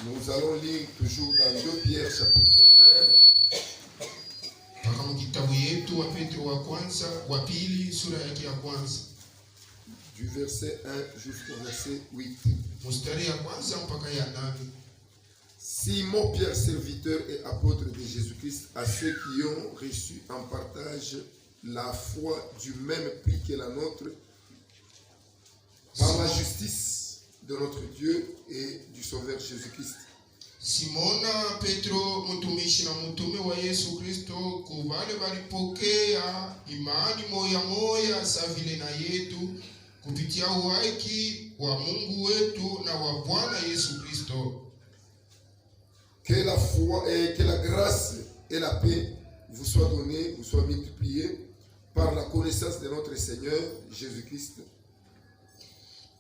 Nous allons lire toujours dans 2 Pierre chapitre 1. Du verset 1 jusqu'au verset 8. Simon Pierre, serviteur et apôtre de Jésus-Christ, à ceux qui ont reçu en partage la foi du même prix que la nôtre, par la justice de notre Dieu et du Sauveur Jésus-Christ. Simona Petro mtumishi na mtume wa Yesu Kristo kubale walipokea imani moya sa vile na yetu kupitia uhaki wa Mungu wetu na wa Bwana Yesu Kristo. Que la foi et que la grâce et la paix vous soient données, vous soient multipliées par la connaissance de notre Seigneur Jésus-Christ.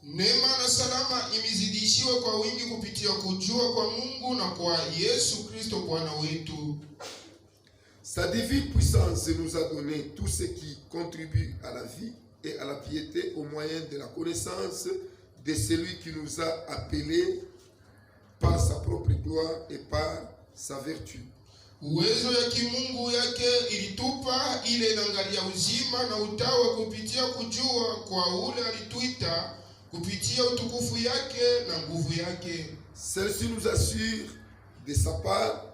Neema na salama imizidishiwe kwa wingi kupitia kujua kwa Mungu na kwa Yesu Kristo Bwana wetu. Sa divine puissance nous a donné tout ce qui contribue à la vie et à la piété au moyen de la connaissance de celui qui nous a appelés par sa propre gloire et par sa vertu. Uwezo ya kimungu yake ilitupa ile nangalia uzima na utawa kupitia kujua kwa ule alituita kupitia utukufu yake na nguvu yake. Celle-ci nous assure de sa part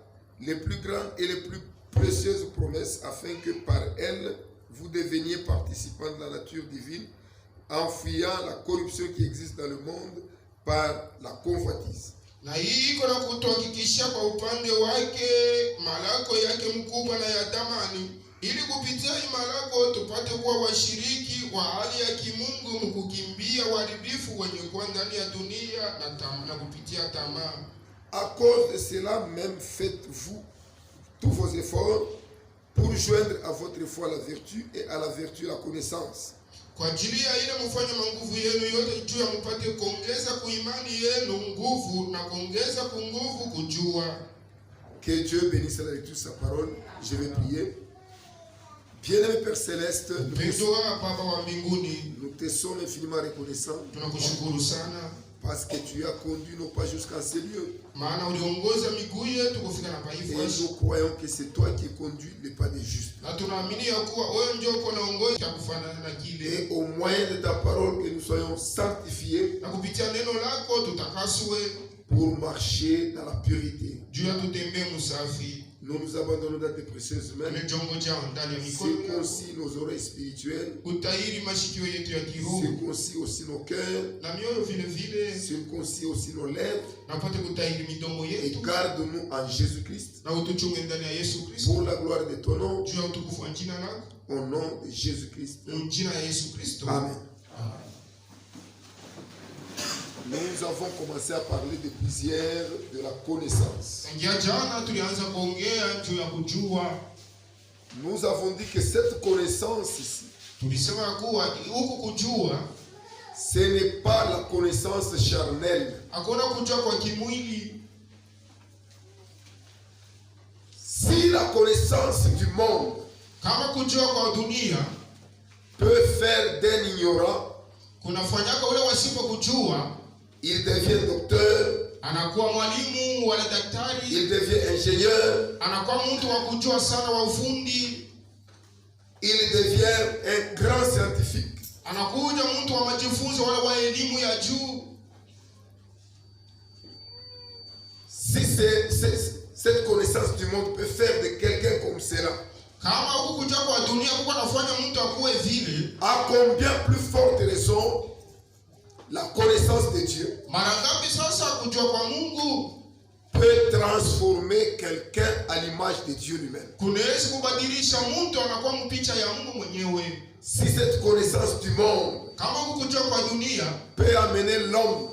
les plus grandes et les plus précieuses promesses afin que par elles vous deveniez participants de la nature divine en fuyant la corruption qui existe dans le monde par la convoitise. Na hii iko na kutuhakikishia kwa upande wake malako yake mkubwa na ya thamani, ili kupitia hii malako tupate kuwa washiriki wa hali ya kimungu mkukimbia uharibifu wenye kuwa ndani ya dunia na kupitia tamaa. À cause de cela même faites-vous tous vos efforts pour joindre à votre foi la vertu et à la vertu la connaissance. Kwa ajili ya ile mfanye manguvu yenu yote juu ya mpate kuongeza kuimani yenu nguvu na kuongeza kunguvu kujua. Que Dieu bénisse la lecture de sa parole. Je vais prier. Bien-aimé Père Céleste, nous te sommes infiniment reconnaissants parce que tu as conduit nos pas jusqu'à ces lieux. Et nous croyons que c'est toi qui conduis les pas des justes. Et au moyen de ta parole, que nous soyons sanctifiés pour marcher dans la pureté. Nous nous abandonnons dans tes précieuses mains. Circoncis nos oreilles spirituelles. Circoncis aussi nos cœurs. Circoncis aussi nos lèvres. Et garde-nous en Jésus-Christ. Pour la gloire de ton nom. Au nom de Jésus-Christ. Amen. Nous avons commencé à parler des plusieurs de la connaissance. Nous avons dit que cette connaissance ici, ce n'est pas la connaissance charnelle. Si la connaissance du monde peut faire d'un ignorant, il devient docteur, il devient ingénieur, il devient un grand scientifique. Si cette connaissance du monde peut faire de quelqu'un comme cela, à combien plus forte raison la connaissance de Dieu peut transformer quelqu'un à l'image de Dieu lui-même. Si cette connaissance du monde peut amener l'homme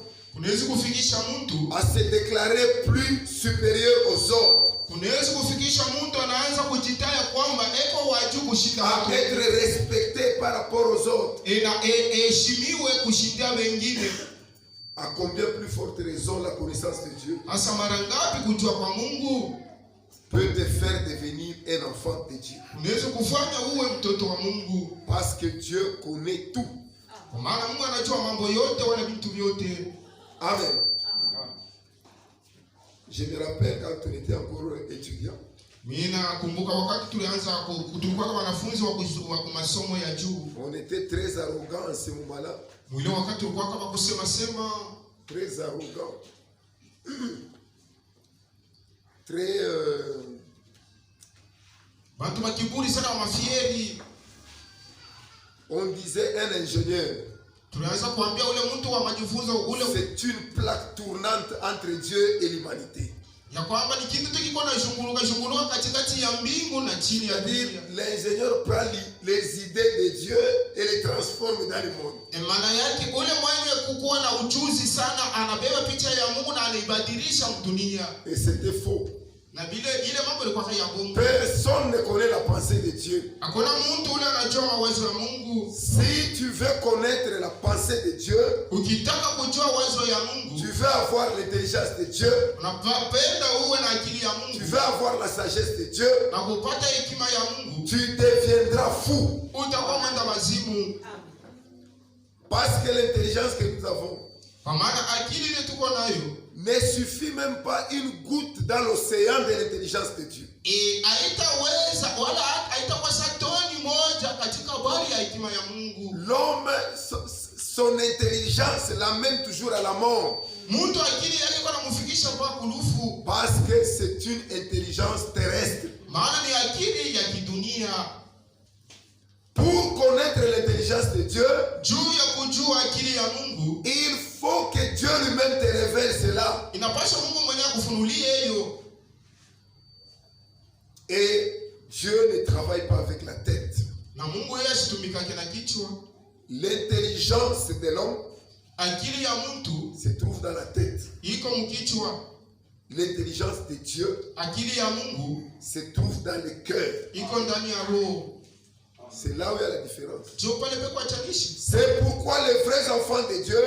à se déclarer plus supérieur aux autres, à être respecté par rapport aux autres, à combien plus forte raison la connaissance de Dieu peut te faire devenir un enfant de Dieu. Parce que Dieu connaît tout. Amen. Je me rappelle quand on était encore étudiant. Nakumbuka wakati tulianza tulikuwa wanafunzi wa masomo ya juu. On était très arrogant en ce moment-là. Mwile wakati tulikuwa kama kusema sema, très arrogant. Très bantu makiburi sana wa mafieri. On disait un ingénieur. Tunaanza kuambia ule mtu wa majifunzo ule, c'est une plaque tournante entre Dieu et l'humanité. Ya kwamba ni kitu kiko na shunguluka katikati ya mbingu na chini ya dunia. L'ingénieur prend les idées de Dieu et les transforme dans le monde. Maana yake ule mwenye kukuwa na ujuzi sana anabeba picha ya Mungu na anaibadilisha dunia. Et c'était faux. Na ile mambo ilikuwa ya Mungu. Personne ne connaît la pensée de Dieu. Hakuna mtu ule anajua mawazo ya Mungu. Si tu veux connaître la pensée de Dieu, ukitaka kujua wazo ya Mungu, tu veux avoir l'intelligence de Dieu, unapenda uwe na akili ya Mungu, tu veux avoir la sagesse de Dieu, na kupata hekima ya Mungu, tu deviendras fou. Utakuwa mwenda wazimu. Parce que l'intelligence que nous avons, kwa maana akili ile tuko nayo, ne suffit même pas une goutte dans l'océan de l'intelligence de Dieu. Haitaweza wala haitakuwa satoni moja katika bahari ya hekima ya Mungu. L'homme, son intelligence l'amène toujours à la mort. Mtu akili yake inamfikisha kwa kulufu. Parce que c'est une intelligence terrestre. Maana ni akili ya kidunia. Pour connaître l'intelligence de Dieu, juu ya kujua akili ya Mungu, il faut que Dieu lui-même te révèle cela. Inapaswa Mungu mwenyewe akufunulie hiyo. Et Dieu ne travaille pas avec la tête. Na Mungu yeye asitumikake na kichwa. L'intelligence de l'homme, akili ya mtu, se trouve dans la tête. Iko mkichwa. L'intelligence de Dieu, akili ya Mungu, se trouve dans le cœur. Iko ndani ya roho. C'est là où il y a la différence. C'est pourquoi les vrais enfants de Dieu,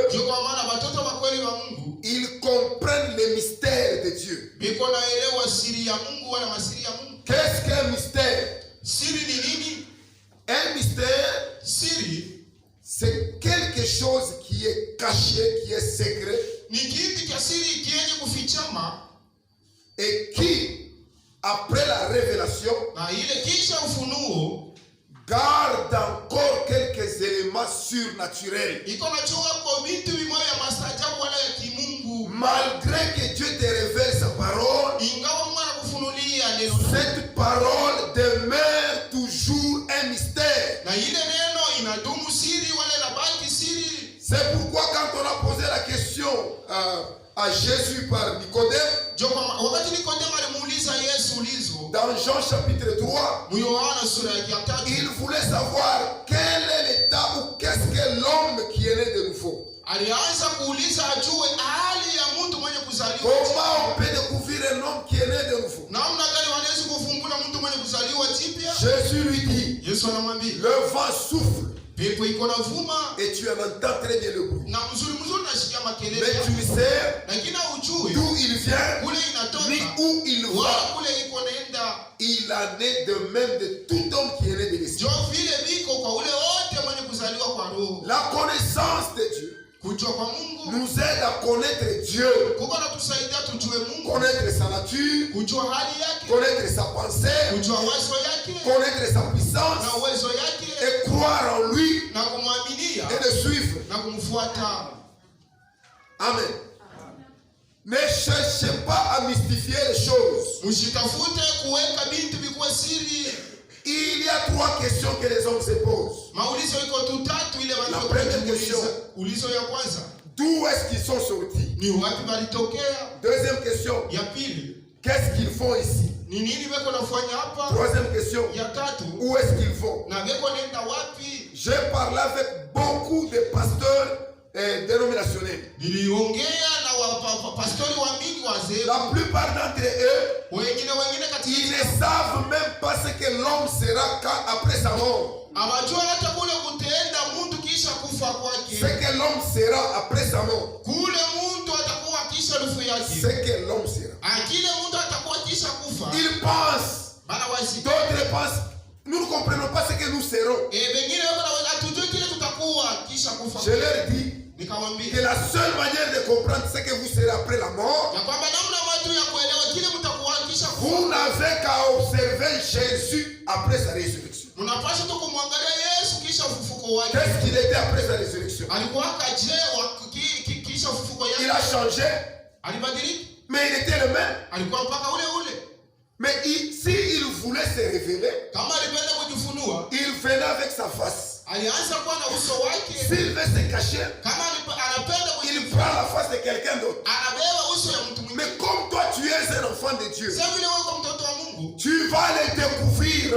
ils comprennent les mystères de Dieu. Qu'est-ce qu'un mystère? Un mystère, c'est quelque chose qui est caché, qui est secret, et qui, après la révélation, garde encore quelques éléments surnaturels. Malgré que Dieu te révèle sa parole, cette parole demeure toujours un mystère. C'est pourquoi quand on a posé la question à Jésus par Nicodème, dans Jean chapitre 3, il voulait savoir quel est l'état ou qu'est-ce que l'homme qui est né de nouveau. Comment on peut découvrir un homme qui est né de nouveau? Jésus lui dit, le vent souffle et tu en entends très bien le bruit, mais tu ne sais d'où il vient ni où il va. Il en est de même de tout homme qui est né de l'esprit. La connaissance de Dieu nous aide à connaître Dieu, connaître sa nature, connaître sa pensée, connaître sa puissance et croire en lui et le suivre. Amen. Ne cherchez pas à mystifier les choses. Il y a trois questions que les hommes se posent. La première question, d'où est-ce qu'ils sont sortis? Deuxième question, qu'est-ce qu'ils font ici? Troisième question, où est-ce qu'ils vont? J'ai parlé avec beaucoup de pasteurs dénominationnels. La plupart d'entre eux, ils ne savent même pas ce que l'homme sera après sa mort. Ce que l'homme sera après sa mort. Ce que l'homme sera. Ils pensent, d'autres pensent, nous ne comprenons pas ce que nous serons. Je leur dis, que la seule manière de comprendre c'est que vous serez après la mort. Vous n'avez qu'à observer Jésus après sa résurrection. Qu'est-ce qu'il était après sa résurrection? Il a changé, mais il était le même. Mais s'il voulait se révéler, il venait avec sa face. S'il veut se cacher, il prend la face de quelqu'un d'autre. Mais comme toi tu es un enfant de Dieu, tu vas le découvrir.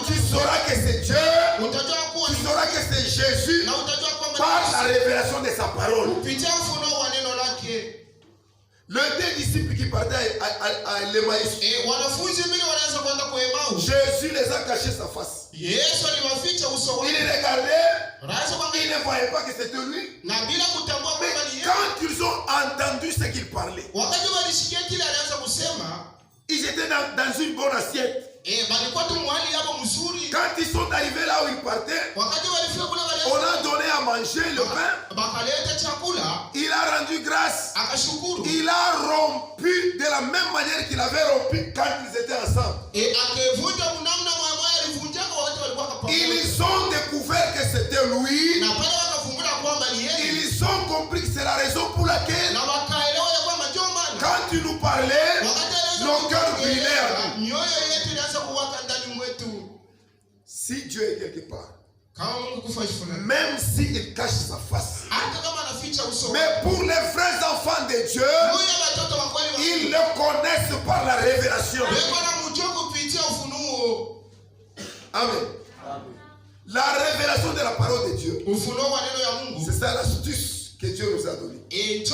Tu sauras que c'est Dieu, tu sauras que c'est Jésus par la révélation de sa parole. Le deux disciples qui partaient à l'Emmaüs, Jésus les a caché sa face. Il regardait, il ne voyait pas que c'était lui. Mais quand ils ont entendu ce qu'il parlait, ils étaient dans une bonne assiette. Quand ils sont arrivés là où ils partaient, on a donné à manger le pain. Il a rendu grâce. Il a rompu de la même manière qu'il avait rompu quand ils étaient ensemble. Ils ont découvert que c'était lui. Ils ont compris que c'est la raison pour laquelle quand tu nous parlais, nos cœurs brillaient. Si Dieu est quelque part, même s'il cache sa face, mais pour les vrais enfants de Dieu, ils le connaissent par la révélation. Amen. La révélation de la parole de Dieu, c'est ça l'astuce que Dieu nous a donnée. Si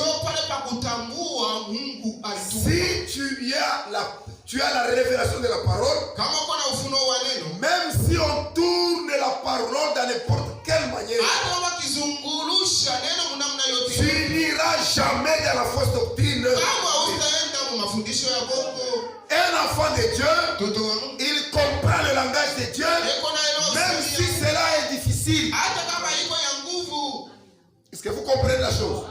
tu as la révélation de la parole, même si on tourne la parole dans n'importe quelle manière, tu n'iras jamais dans la fausse doctrine. Un enfant de Dieu, il comprend le langage de Dieu, même si cela est difficile. Est-ce que vous comprenez la chose?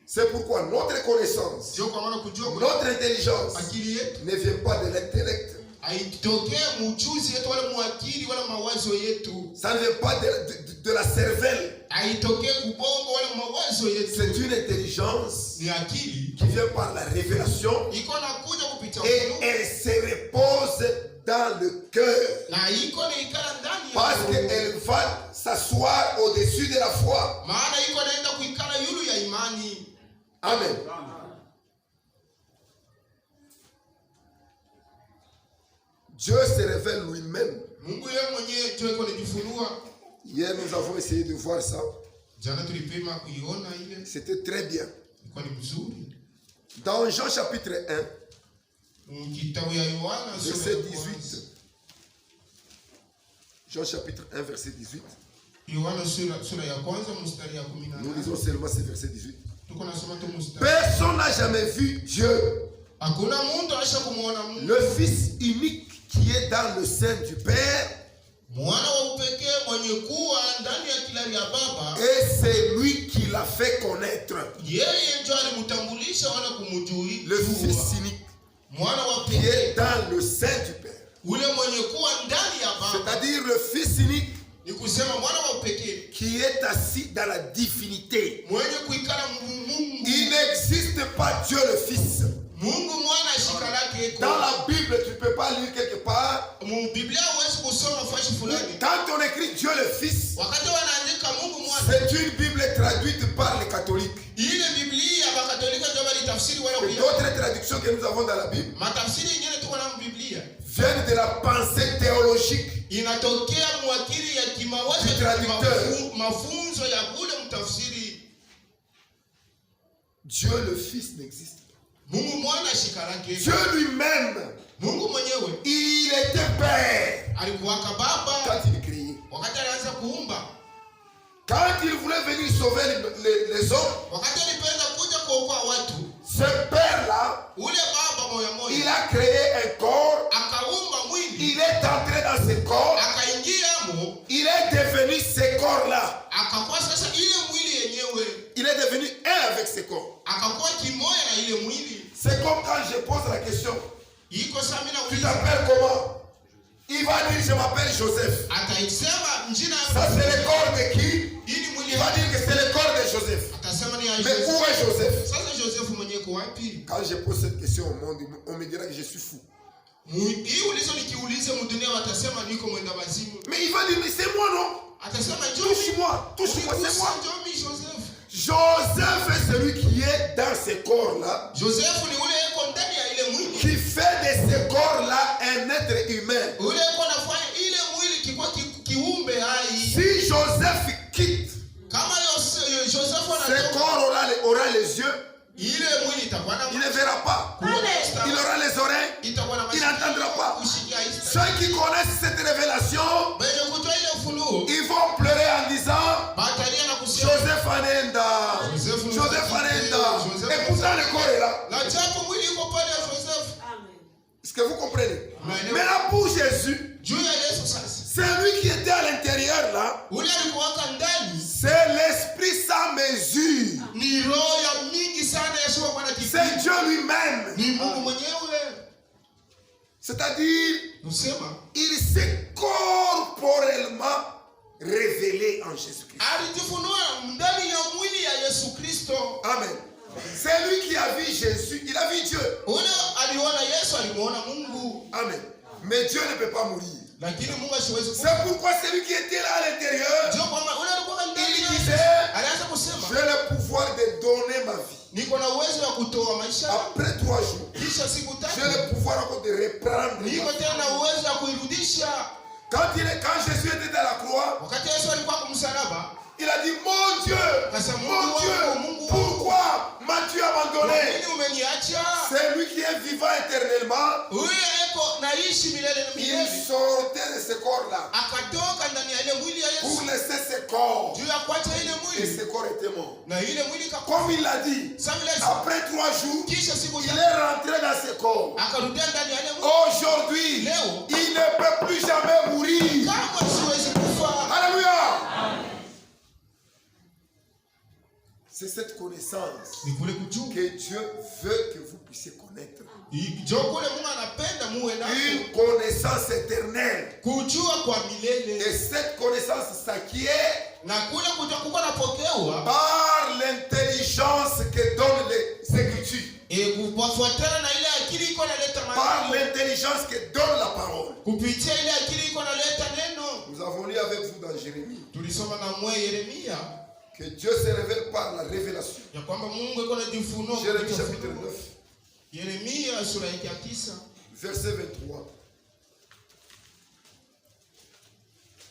C'est pourquoi notre connaissance, notre intelligence ne vient pas de l'intellect. Ça ne vient pas de la cervelle. C'est une intelligence qui vient par la révélation et elle se repose dans le cœur. Parce qu'elle va s'asseoir au-dessus de la foi. Amen. Dieu se révèle lui-même. Hier, nous avons essayé de voir ça. C'était très bien. Dans Jean chapitre 1, verset 18. Jean chapitre 1, verset 18. Nous lisons seulement ce verset 18. Personne n'a jamais vu Dieu. Le Fils unique qui est dans le sein du Père. Et c'est lui qui l'a fait connaître. Le Fils unique qui est dans le sein du Père. C'est-à-dire le Fils unique qui est assis dans la divinité. Il n'existe pas Dieu le Fils. Dans la Bible, tu ne peux pas lire quelque part. Quand on écrit Dieu le Fils, c'est une Bible traduite par les catholiques. Et d'autres traductions que nous avons dans la Bible viennent de la pensée théologique du traducteur. Dieu le Fils n'existe pas. Dieu lui-même, il était Père quand il criait. Quand il voulait venir sauver les hommes, ce Père-là, il a créé un corps, il est entré dans ce corps, il est devenu ce corps-là. ce corps. akakuwa kimoya na ile mwili. C'est comme quand je pose la question. Iko saa mimi Tu nauliza, t'appelles comment? Il va dire je m'appelle Joseph. ataisema njina Ça c'est le corps de qui? ili mwili Il va dire que c'est le corps de Joseph. atasema ni ya Mais où Joseph. est Joseph? Sasa Joseph mwenyewe kwa wapi? Quand je pose cette question au monde, on me dira que je suis fou. Hii ulizo nikiulize mdunia watasema niko mwenda wazimu. Mais il va dire mais c'est moi non? Atasema Touche-moi, touche-moi, c'est moi. Jomi Joseph. Joseph est celui qui est dans ce corps-là, Joseph ni ule yuko ndani ya ile mwili. qui fait de ce corps-là un être humain. Ule yuko anafanya ile mwili kikuwa kiumbe hai. Si Joseph quitte, Kama Joseph ce anatoka, corps aura les yeux, ile mwili itakuwa na il ne verra pas. Il aura les oreilles, itakuwa na il n'entendra pas. Ushikia ista. Ceux qui connaissent cette révélation, Benye kutoa ile ufunuo. ils vont pleurer en disant Batalia na kusema Joseph Anenda, Joseph Anenda. Et pourtant le corps est là. la japo mwili yuko pale ya Joseph. Est-ce que vous comprenez? Amen. Maintenant pour Jésus, Juu ya Yesu sasa. c'est lui qui était à l'intérieur là. Ule alikuwa ndani. C'est l'esprit sans mesure. Ni roho ya mingi sana Yesu kwa na kipindi. C'est Dieu lui-même. Ni Mungu mwenyewe. C'est-à-dire, Usema il s'est corporellement révélé en Jésus-Christ. alijifunua ndani ya mwili ya Yesu Kristo. Amen. C'est lui qui a vu Jésus, il a vu Dieu. Ule aliona Yesu, alimuona Mungu. Amen. Mais Dieu ne peut pas mourir. Lakini Mungu asiwezi kufa. C'est pourquoi celui qui était là à l'intérieur, Ndio kwamba ule alikuwa ndani. il disait, Alianza kusema, j'ai le pouvoir de donner ma vie. niko na uwezo wa kutoa maisha. Après 3 jours, Kisha siku j'ai tatu le pouvoir encore de reprendre ma niko vie. tena na uwezo wa kuirudisha. Quand Jésus était à la croix, Wakati Yesu alikuwa kumsalaba, il a dit, mon Dieu, pourquoi m'as-tu abandonné? nini umeniacha? C'est lui qui est vivant éternellement. Ule eko naishi milele na Il milele. sortait de ce corps-là Akatoka ndani ya ile mwili ya pour Yesu. laisser ce corps. Juu ya kuacha ile Et mwili. ce corps était mort. Na ile mwili ikakufa. Comme il l'a dit, après 3 jours, Kisha siku il tatu est rentré dans ce corps. akarudia ndani ya ile mwili. Aujourd'hui, Leo il ne peut plus jamais mourir. kama siwezi kufa. Alléluia. C'est cette connaissance Ni kule kujua. que Dieu veut que vous puissiez connaître. Ndio kule Mungu anapenda muwe nayo. Une connaissance éternelle. Kujua kwa milele. Et cette connaissance s'acquiert Na kule kujua kuko napokewa. par l'intelligence que donnent les Écritures. Kufuatana na ile akili iko naleta Par maneno. l'intelligence que donne la parole. Kupitia ile akili iko naleta neno. Nous avons lu avec vous dans Jérémie Tulisoma na mwe Yeremia que Dieu se révèle par la révélation. ya kwamba Mungu iko anajifunua. Jérémie chapitre 9, Yeremia sura ya 9 verset 23.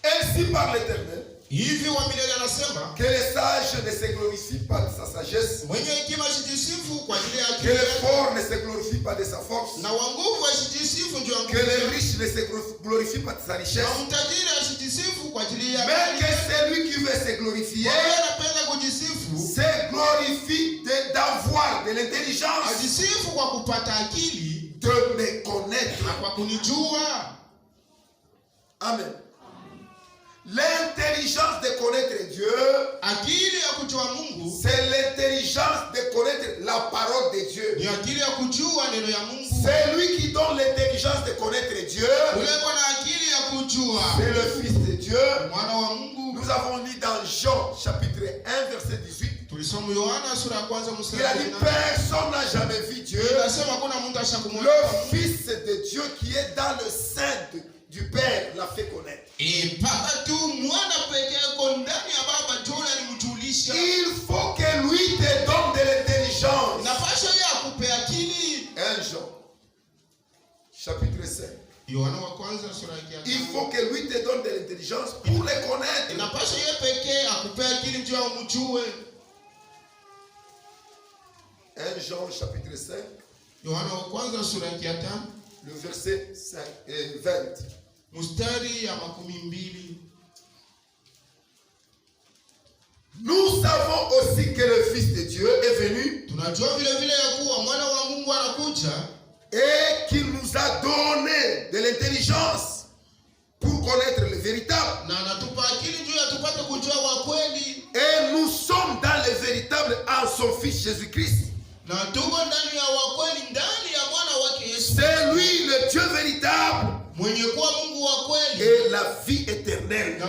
Ainsi par l'Éternel, hivi wa milele anasema, que les sages ne se glorifient pas de sa sagesse, mwenye hekima asijisifu kwa ajili ya que akili les yake, forts ne se glorifient pas de sa force, na wa nguvu asijisifu juu ya que les nguvu, riches ne se glorifient pas de sa richesse, na mtajiri asijisifu kwa ajili ya mais mali que yake. celui qui veut se glorifier Wewe anapenda kujisifu, se glorifie d'avoir de l'intelligence, ajisifu kwa kupata akili de me connaître. na kwa kunijua. Amen. L'intelligence de connaître Dieu, Akili ya kujua Mungu c'est l'intelligence de connaître la parole de Dieu. ni akili ya kujua neno ya Mungu. C'est lui qui donne l'intelligence de connaître Dieu. Ule na akili ya kujua C'est le Fils de Dieu. mwana wa Mungu. Nous avons lu dans Jean chapitre 1 verset 18. Tulisoma Yohana sura ya kwanza Il mstari a wa dit 18. personne n'a jamais vu Dieu. Nasema kuna mtu ashakumwona. Le Fils de Dieu qui est dans le sein du Père l'a fait connaître. Mpaka tu mwana pekee yuko ndani ya Baba ndio alimjulisha. Il faut que lui te donne de l'intelligence. Inapaswa yeye akupe akili. 1 Jean chapitre 5. Yohana wa kwanza sura ya 5. Il faut que lui te donne de l'intelligence pour les connaître. Inapaswa yeye pekee akupe akili ndio umjue. 1 Jean chapitre 5, Yohana wa kwanza sura ya 5 le verset 20. mstari ya 20. Nous savons aussi que le Fils de Dieu est venu Tunajua vile vile ya kuwa mwana wa Mungu anakuja et qu'il nous a donné de l'intelligence pour connaître le véritable. na anatupa akili ndio tupate kujua wa kweli. Et nous sommes dans le véritable en son Fils Jésus-Christ. C'est lui le Dieu véritable et la vie éternelle.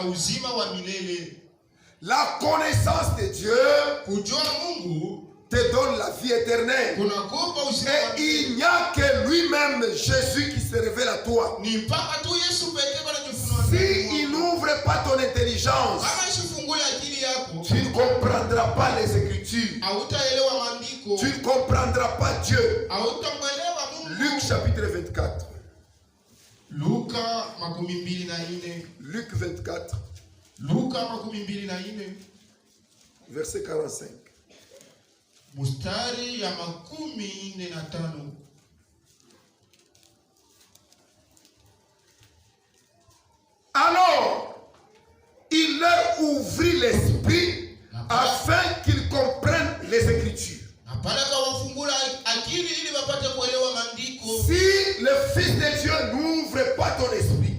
La connaissance de Dieu te donne la vie éternelle. Et il n'y a que lui-même, Jésus, qui se révèle à toi. S'il n'ouvre pas ton intelligence, tu ne comprendras pas les Écritures. Tu ne comprendras pas Dieu. Luc chapitre 24. Luc 24. Verset 45. Mustari ya 45. Alors, il leur ouvrit l'esprit afin qu'ils comprennent les Écritures. Si le Fils de Dieu n'ouvre pas ton esprit,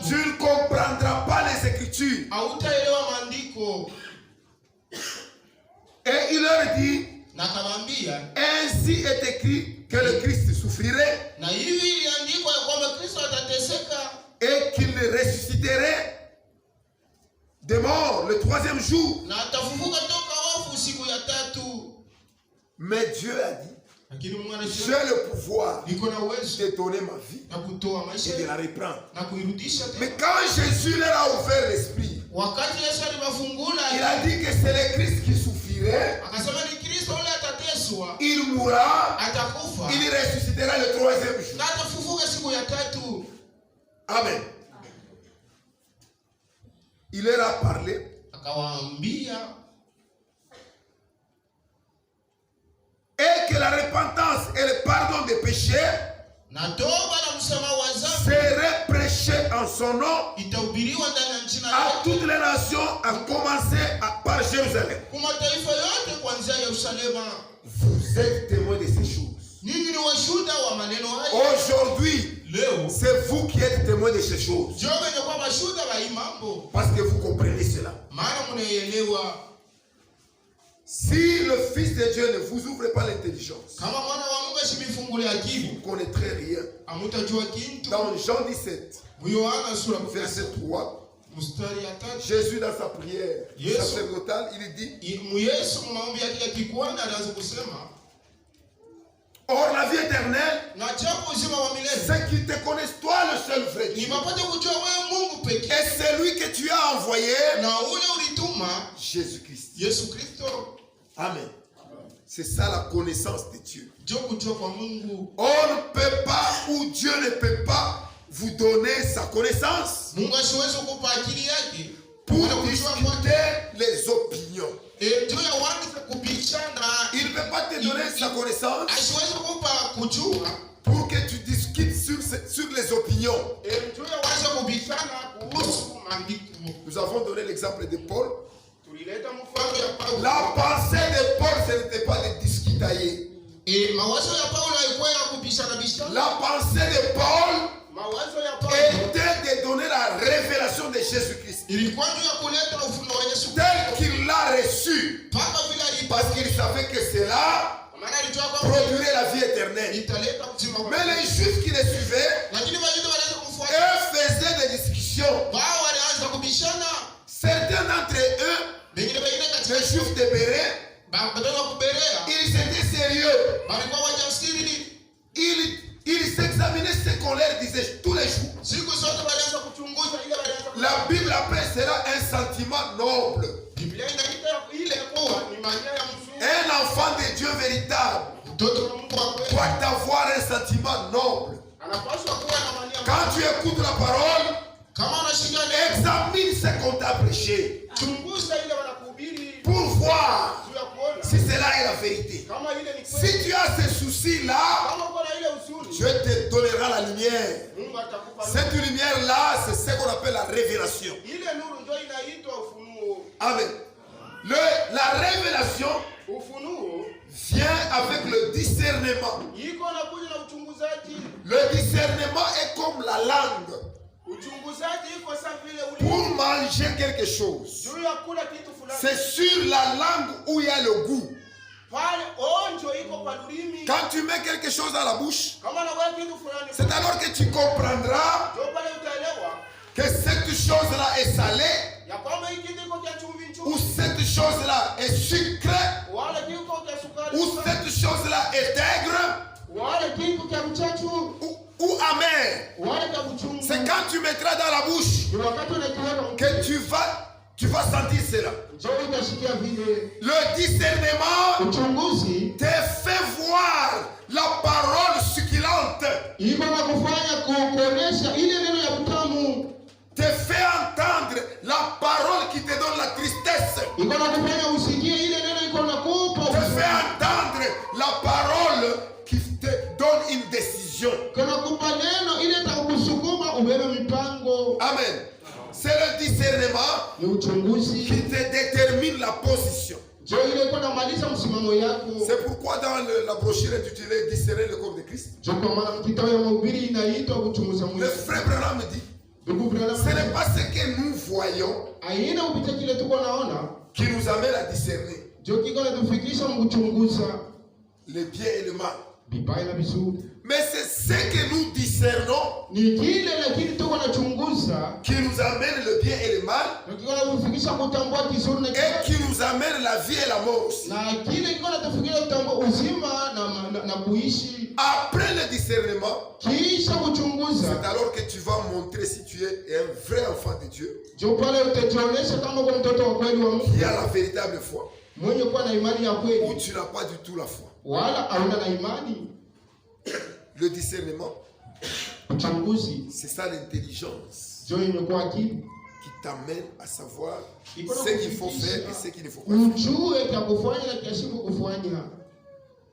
tu ne comprendras pas les Écritures. Et il leur dit, ainsi est écrit que le Christ souffrirait et qu'il ressusciterait de mort le 3e jour. Mais Dieu a dit, j'ai le pouvoir de donner ma vie et de la reprendre. Mais quand Jésus leur a ouvert l'esprit, il a dit que c'est le Christ qui souffrirait, il mourra, il ressuscitera le 3e jour. Amen. Il leur a parlé et que la repentance et le pardon des péchés serait prêché en son nom à toutes les nations, à commencer par Jérusalem. Vous êtes témoins de ces choses. Aujourd'hui, c'est vous qui êtes témoins de ces choses. Parce que vous comprenez cela. Si le Fils de Dieu ne vous ouvre pas l'intelligence, vous ne connaîtrez rien. Dans Jean 17, verset 3, Jésus dans sa prière sacerdotale, il dit, or la vie éternelle, c'est qu'ils te connaissent toi le seul vrai Dieu. Et c'est lui que tu as envoyé, Jésus-Christ. Amen. C'est ça la connaissance de Dieu. On ne peut pas, ou Dieu ne peut pas vous donner sa connaissance pour discuter les opinions. Il ne peut pas te donner sa connaissance pour que tu discutes sur les opinions. Nous avons donné l'exemple de Paul. La pensée de Paul, ce n'était pas de discutailler. La pensée de Paul était de donner la révélation de Jésus-Christ tel qu'il l'a reçu, parce qu'il savait que cela produirait la vie éternelle. Mais les Juifs qui les suivaient, eux faisaient des discussions. Certains d'entre eux, les Juifs de Béret, ils étaient sérieux. Ils s'examinaient ce qu'on leur disait tous les jours. La Bible appelle cela un sentiment noble. Un enfant de Dieu véritable doit avoir un sentiment noble. Quand tu écoutes la parole, examine ce qu'on t'a prêché pour voir si cela est la vérité. Si tu as ces soucis-là, Dieu te donnera la lumière. Cette lumière-là, c'est ce qu'on appelle la révélation. Amen. La révélation vient avec le discernement. Le discernement est comme la langue. Pour manger quelque chose, c'est sur la langue où il y a le goût. Quand tu mets quelque chose dans la bouche, c'est alors que tu comprendras que cette chose-là est salée ou cette chose-là est sucrée ou cette chose-là est aigre ou amère. C'est quand tu mettras dans la bouche que tu vas sentir cela. Le discernement te fait voir la parole succulente, te fait entendre la parole qui te donne la tristesse, te fait entendre la parole qui te donne une décision. Amen. C'est le discernement qui te détermine la position. C'est pourquoi dans la brochure intitulée Discerner le corps de Christ, le frère Branham dit, ce n'est pas ce que nous voyons qui nous amène à discerner le bien et le mal. Mais c'est ce que nous discernons qui nous amène le bien et le mal et qui nous amène la vie et la mort aussi. Après le discernement, c'est alors que tu vas montrer si tu es un vrai enfant de Dieu qui a la véritable foi ou tu n'as pas du tout la foi. Le discernement, c'est ça l'intelligence qui t'amène à savoir ce qu'il faut faire et ce qu'il ne faut pas faire.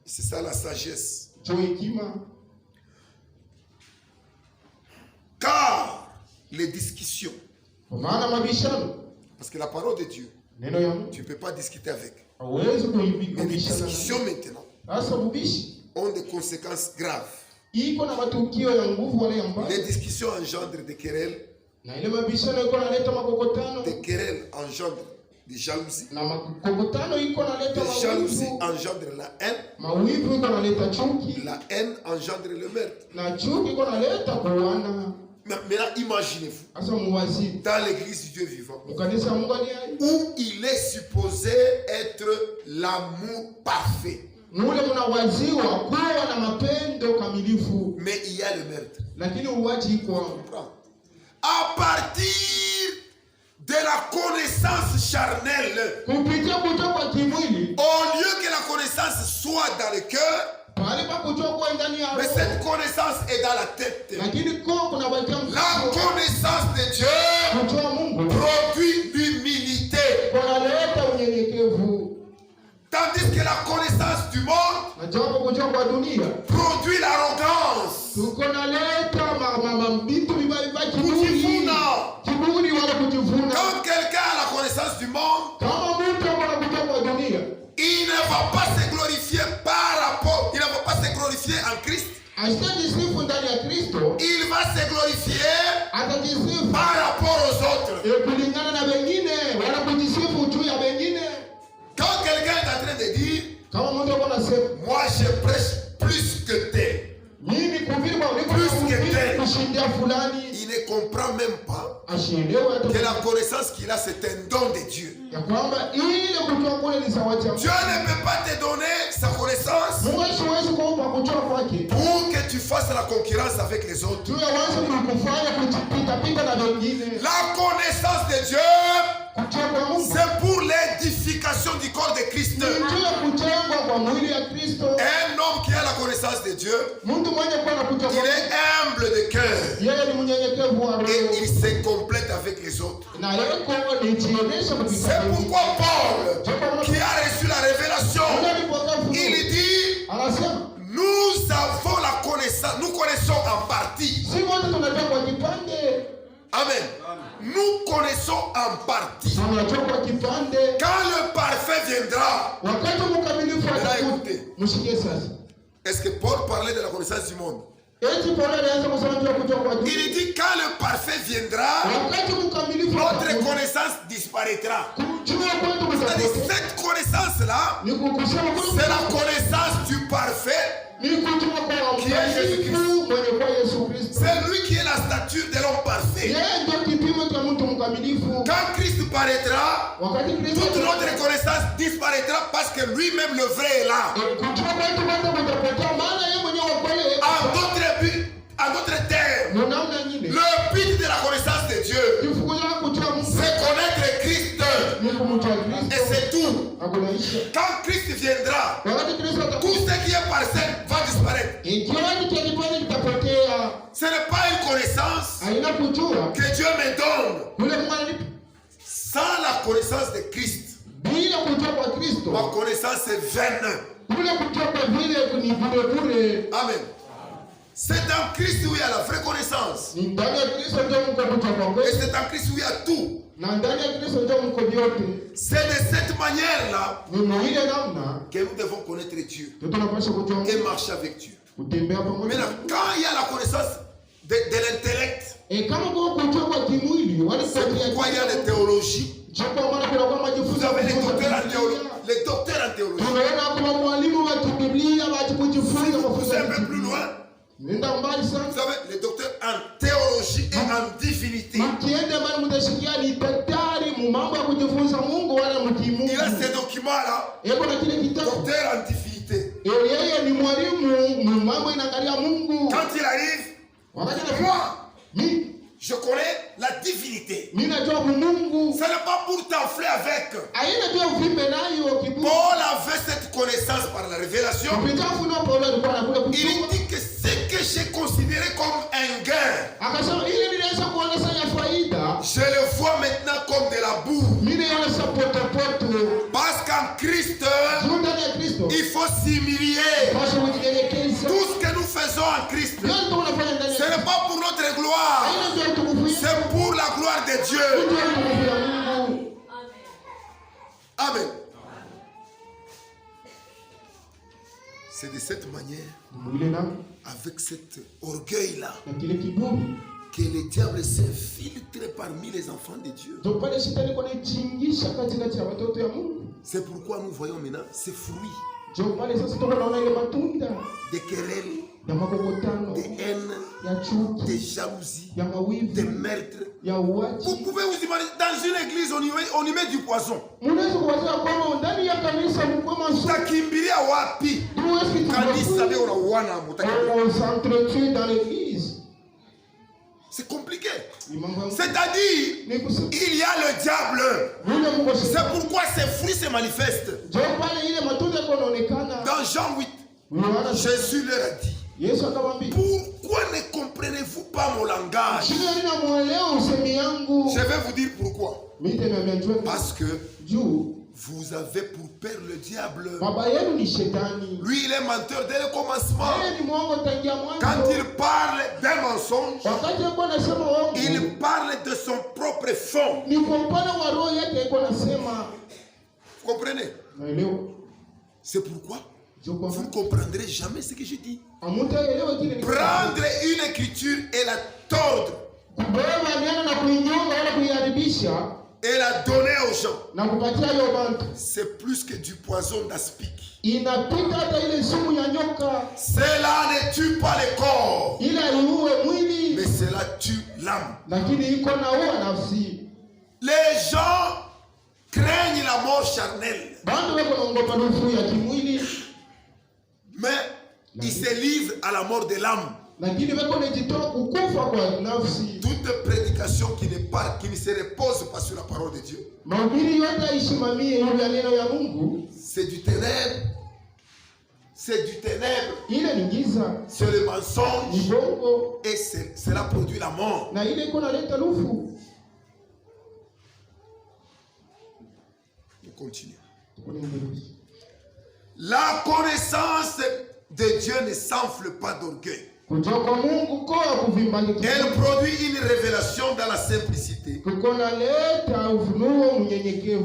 C'est ça la sagesse. Car les discussions, parce que la parole de Dieu, tu ne peux pas discuter avec. Mais les discussions maintenant ont des conséquences graves. Les discussions engendrent des querelles. Des querelles engendrent des jalousies. Des jalousies engendrent la haine. La haine engendre le meurtre. Maintenant, imaginez-vous dans l'église du Dieu vivant où il est supposé être l'amour parfait. Mais il y a le meurtre. À partir de la connaissance charnelle, au lieu que la connaissance soit dans le cœur, mais cette connaissance est dans la tête. La connaissance de Dieu produit l'humilité. Tandis que la connaissance du monde produit l'arrogance. Quand quelqu'un a la connaissance du monde, il ne va pas se glorifier par rapport, il ne va pas se glorifier en Christ. Il va se glorifier par rapport aux autres. Quand quelqu'un est en train de dire, moi je prêche plus que tel, il ne comprend même pas que la connaissance qu'il a, c'est un don de Dieu. Dieu ne peut pas te donner sa connaissance pour que tu fasses la concurrence avec les autres. La connaissance de Dieu, c'est pour l'édification du corps de Christ. Un homme qui a la connaissance de Dieu, il est humble de cœur et il se complète avec les autres. C'est pourquoi Paul, qui a reçu la révélation, il dit, nous avons la connaissance, nous connaissons en partie. Amen. Nous connaissons en partie. Quand le parfait viendra, là, écoutez, est-ce que Paul parlait de la connaissance du monde? Il dit quand le parfait viendra, notre connaissance disparaîtra. C'est-à-dire cette connaissance-là, c'est la connaissance du parfait qui est Jésus-Christ. C'est lui qui est la stature de l'homme parfait. Quand Christ paraîtra, toute notre connaissance disparaîtra parce que lui-même le vrai est là. En d'autres termes, le but de la connaissance de Dieu, c'est connaître Christ. Et c'est tout. Quand Christ viendra, tout ce qui est parcelle va disparaître. Ce n'est pas une connaissance que Dieu me donne. Sans la connaissance de Christ, ma connaissance est vaine. Amen. C'est en Christ où il y a la vraie connaissance. Et c'est en Christ où il y a tout. C'est de cette manière-là que nous devons connaître Dieu et marcher avec Dieu. Maintenant, quand il y a la connaissance de l'intellect, c'est pourquoi il y a la théologie. Vous avez les docteurs en théologie. Vous êtes un peu plus loin. Vous savez, les docteurs en théologie et en divinité. Il a ces documents-là. Docteur en divinité. Quand il arrive, moi, je connais la divinité. Ce n'est pas pour t'enfler avec. Paul avait cette connaissance par la révélation. Il dit que ce que j'ai considéré comme un gain, je le vois maintenant comme de la boue. Parce qu'en Christ, il faut s'humilier. Tout ce que nous faisons en Christ, ce n'est pas pour notre gloire, c'est pour la gloire de Dieu. Amen. C'est de cette manière, avec cet orgueil-là, que le diable s'infiltre parmi les enfants de Dieu. C'est pourquoi nous voyons maintenant ces fruits. Des querelles, des haines, des jalousies, des meurtres. Vous pouvez vous imaginer, dans une église, on y met du poison. Takimbiria wapi? Kanisa be unawana mutakimbiria. On s'entretue dans l'église. C'est compliqué. C'est-à-dire, il y a le diable. C'est pourquoi ces fruits se manifestent. Dans Jean 8, Jésus leur a dit, pourquoi ne comprenez-vous pas mon langage? Je vais vous dire pourquoi. Parce que vous avez pour père le diable. Lui, il est menteur dès le commencement. Quand il parle d'un mensonge, il parle de son propre fond. Vous comprenez? C'est pourquoi vous ne comprendrez jamais ce que je dis. Prendre une écriture et la tordre et la donner aux gens, c'est plus que du poison d'aspic. Cela ne tue pas le corps, mais cela tue l'âme. Les gens craignent la mort charnelle, mais ils se livrent à la mort de l'âme. Toute prédication qui ne se repose pas sur la parole de Dieu, c'est du ténèbre. C'est du ténèbre. C'est le mensonge. Et cela produit la mort. Nous continuons. La connaissance de Dieu ne s'enfle pas d'orgueil. Elle produit une révélation dans la simplicité.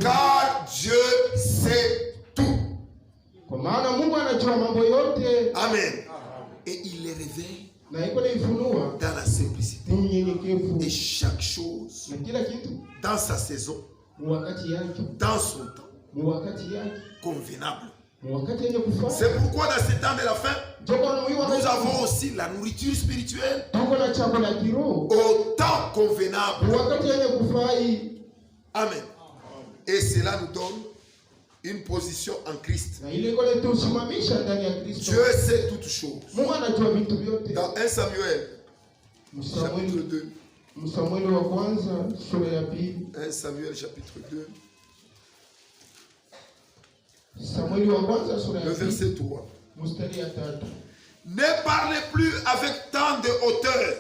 Car Dieu sait tout. Amen. Et il les révèle dans la simplicité. Et chaque chose dans sa saison, dans son temps, convenable. C'est pourquoi dans ces temps de la fin, nous avons aussi la nourriture spirituelle au temps convenable. Amen. Et cela nous donne une position en Christ. Dieu sait toutes choses. Dans 1 Samuel, chapitre 2. 1 Samuel, chapitre 2. Le verset 3. Ne parlez plus avec tant de hauteur.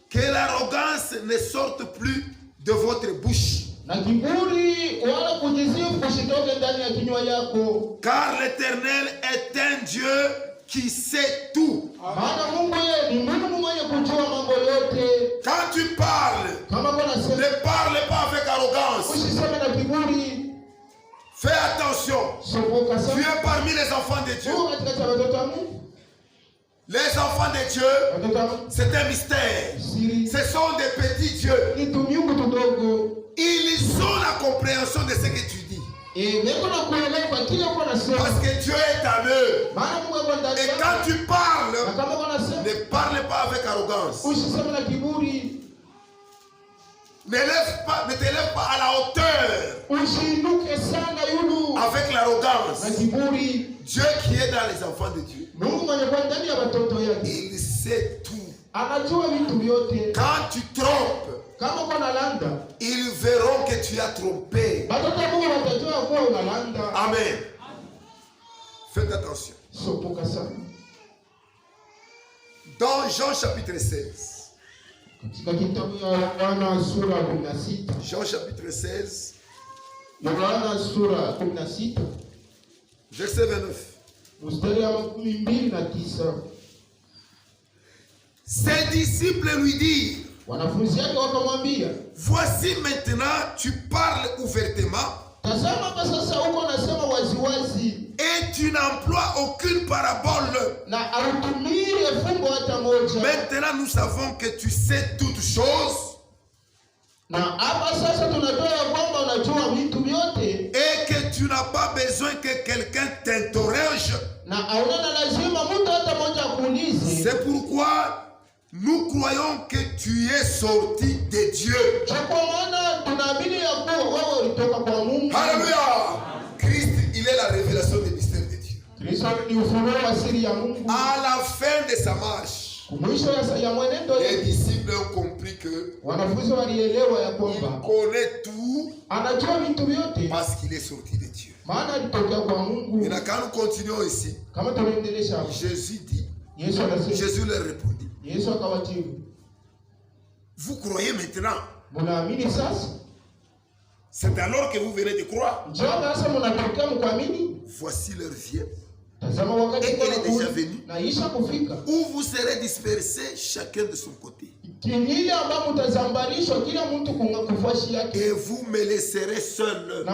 Que l'arrogance ne sorte plus de votre bouche. Car l'Éternel est un Dieu qui sait tout. Quand tu parles, ne parle pas avec arrogance. Fais attention. Tu es parmi les enfants de Dieu. Les enfants de Dieu, c'est un mystère. Ce sont des petits dieux. Ils ont la compréhension de ce que tu dis. Parce que Dieu est à eux. Et quand tu parles, ne parle pas avec arrogance. Ne t'élève pas à la hauteur avec l'arrogance. Dieu qui est dans les enfants de Dieu, il sait tout. Quand tu trompes, ils verront que tu as trompé. Amen. Faites attention. Dans Jean chapitre 16. Jean chapitre 16. Verset 29. Ses disciples lui dirent, voici maintenant tu parles ouvertement et tu n'emploies aucune parabole. Maintenant nous savons que tu sais toutes choses et que tu n'as pas besoin que quelqu'un t'interroge. C'est pourquoi nous croyons que tu es sorti de Dieu. Alléluia. Christ, il est la révélation des mystères de Dieu. À la fin de sa marche, les disciples ont compris que il connaît tout parce qu'il est sorti de Dieu. Maintenant, quand nous continuons ici, Jésus dit, Jésus leur répondit, vous croyez maintenant? C'est alors que vous venez de croire. Voici leur vient. Et il est déjà venu. Où vous serez dispersés chacun de son côté. Et vous me laisserez seul.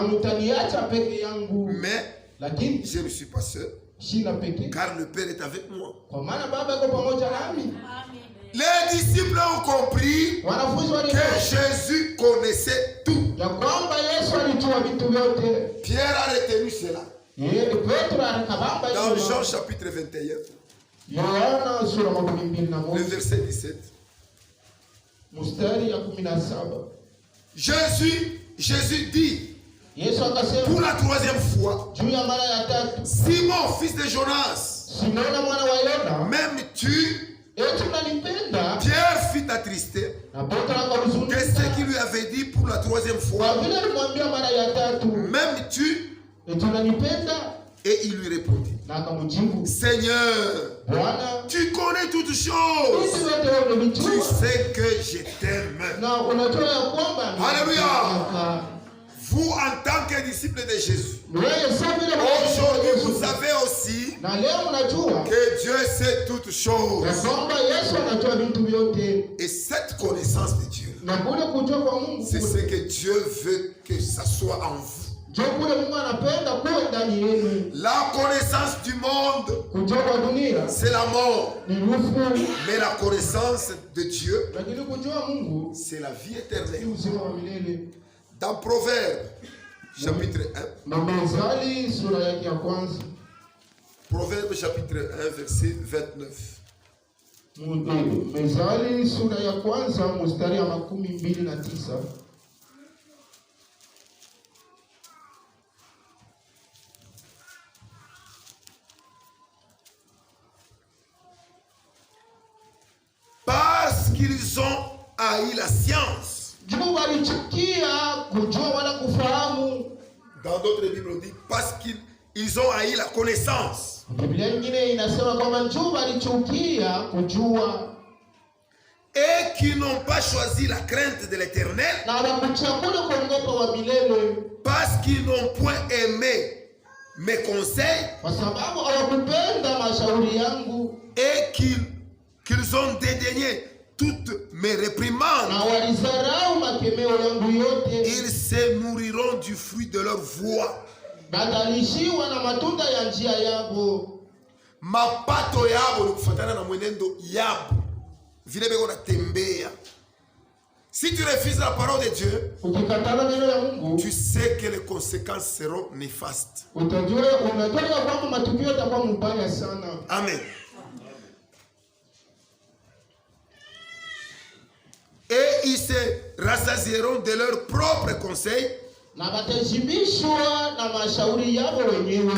Mais je ne suis pas seul. Car le Père est avec moi. Les disciples ont compris que Jésus connaissait tout. Pierre a retenu cela. Dans Jean chapitre 21, le verset 17. Jésus dit pour la troisième fois, Simon, fils de Jonas, m'aimes-tu? Pierre fit attrister que ce qu'il lui avait dit pour la troisième fois, m'aimes-tu? Et il lui répondit, Seigneur, tu connais toutes choses. Tu sais que je t'aime. Alléluia. Vous, en tant que disciple de Jésus, aujourd'hui vous savez aussi que Dieu sait toutes choses. Et cette connaissance de Dieu, c'est ce que Dieu veut que ça soit en vous. La connaissance du monde, c'est la mort. Mais la connaissance de Dieu, c'est la vie éternelle. Dans Proverbes, chapitre 1. Proverbes, chapitre 1, verset 29. Mezali sura ya kwanza mstari ya 29. Parce qu'ils ont haï la science. Dans d'autres Bibles, on dit parce qu'ils ont haï la connaissance. Et qui n'ont pas choisi la crainte de l'Éternel, parce qu'ils n'ont point aimé mes conseils, et qu'ils ont dédaigné toutes mes réprimandes, ils se nourriront du fruit de leur voix. Mapato yabo ni kufuatana na mwenendo yabo. Vile beko na tembea. Si tu refuses la parole de Dieu, tu sais que les conséquences seront néfastes. Amen. Et ils se rassasieront de leurs propres conseils,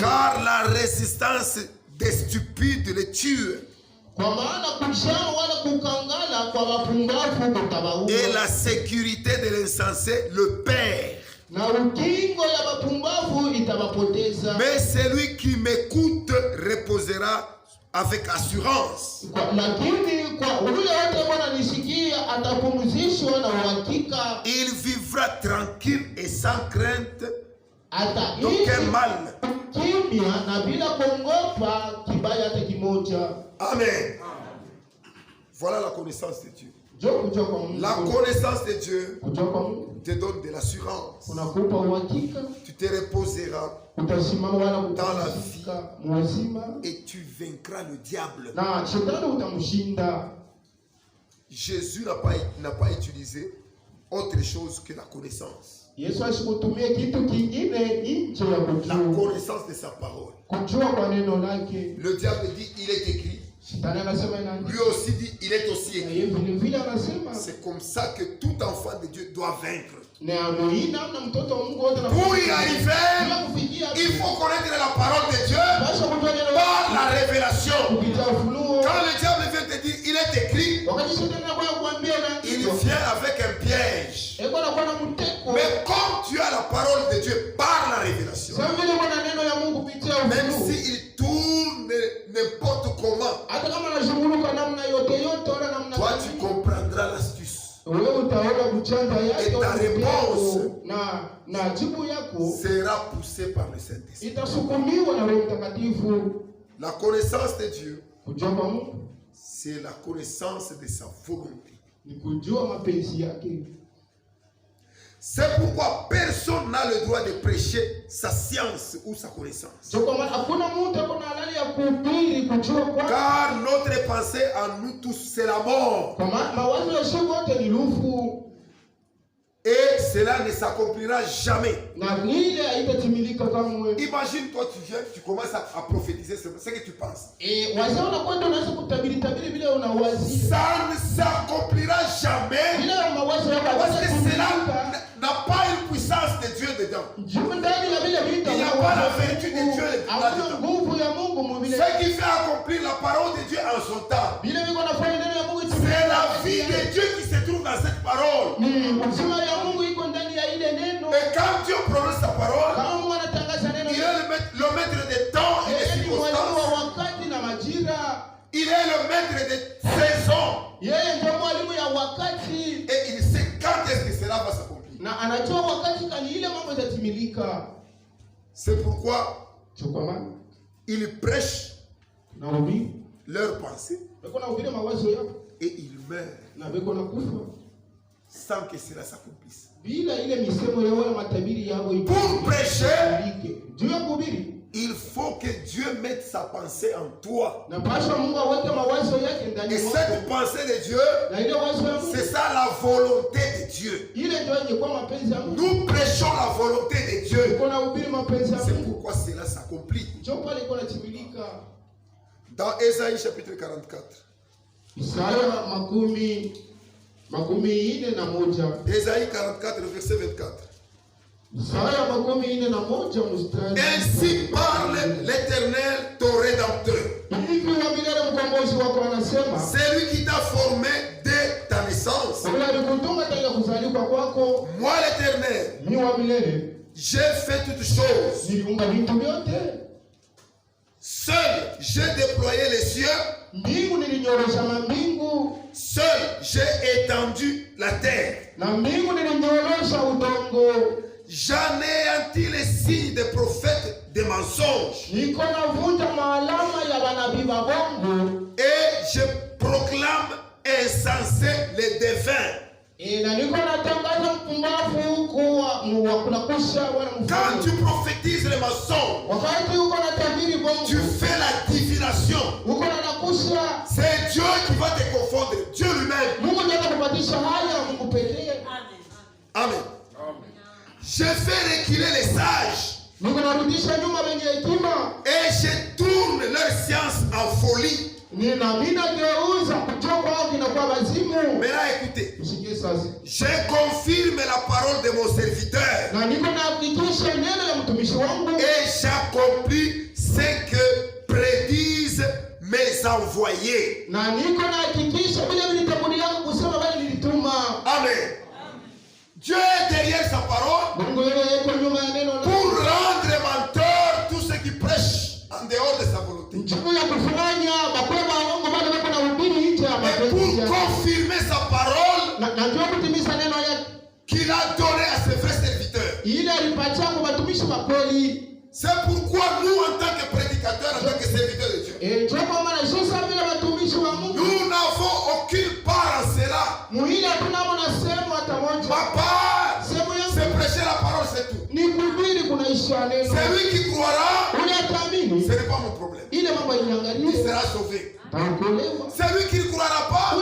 car la résistance des stupides les tue. Et la sécurité de l'insensé le perd. Mais celui qui m'écoute reposera avec assurance. Il vivra tranquille et sans crainte d'aucun mal. Amen. Voilà la connaissance de Dieu. La connaissance de Dieu te donne de l'assurance. Tu te reposeras dans la vie et tu vaincras le diable. Jésus n'a pas utilisé autre chose que la connaissance. La connaissance de sa parole. Le diable dit il est écrit. Lui aussi dit il est aussi écrit. C'est comme ça que tout enfant de Dieu doit vaincre. Pour y arriver, il faut connaître la parole de Dieu par la révélation. Quand le diable vient te dire il est écrit, il vient avec un piège. Mais comme tu as la parole de Dieu par la révélation, même s'il tourne n'importe comment, toi tu comprendras l'astuce. Et ta réponse sera poussée par le Saint-Esprit. La connaissance de Dieu, c'est la connaissance de sa volonté. C'est pourquoi personne n'a le droit de prêcher sa science ou sa connaissance. Car notre pensée en nous tous, c'est la mort. Et cela ne s'accomplira jamais. Imagine toi, tu viens, tu commences à prophétiser ce que tu penses. Ça ne s'accomplira jamais. Parce que cela n'a pas une puissance de Dieu dedans. Il n'y a pas la vertu de Dieu dedans. Ce qui fait accomplir la parole de Dieu en son temps, c'est la vie de Dieu qui se trouve dans cette parole. Et quand Dieu prononce sa parole, il est le maître des temps et des circonstances. Il est le maître des saisons. Et il sait quand est-ce que cela va s'accomplir. C'est pourquoi il prêche leurs pensées et il meurt sans que cela s'accomplisse. Pour prêcher, il faut que Dieu mette sa pensée en toi. Et cette pensée de Dieu, c'est ça la volonté de Dieu. Nous prêchons la volonté de Dieu. C'est pourquoi cela s'accomplit. Dans Ésaïe chapitre 44. Ésaïe 44, verset 24. Ainsi parle l'Éternel, ton Rédempteur. C'est lui qui t'a formé dès ta naissance. Moi l'Éternel, j'ai fait toutes choses. Seul j'ai déployé les cieux. Seul j'ai étendu la terre. J'anéantis les signes des prophètes des mensonges. Et je proclame insensé les devins. Quand tu prophétises les mensonges, tu fais la divination. C'est Dieu qui va te confondre. Dieu lui-même. Amen. Je fais reculer les sages. Et je tourne leur science en folie. Maintenant écoutez. Je confirme la parole de mon serviteur. Et j'accomplis ce que prédisent mes envoyés. Amen. Dieu est derrière sa parole pour rendre menteur tous ceux qui prêchent en dehors de sa volonté. Et pour confirmer sa parole qu'il a donnée à ses vrais serviteurs. C'est pourquoi nous, en tant que prédicateurs, en tant que serviteurs de Dieu, nous n'avons aucune part en cela. Ma part, c'est prêcher la parole, c'est tout. Celui qui croira, ce n'est pas mon problème. Il sera sauvé. Celui qui ne croira pas, ce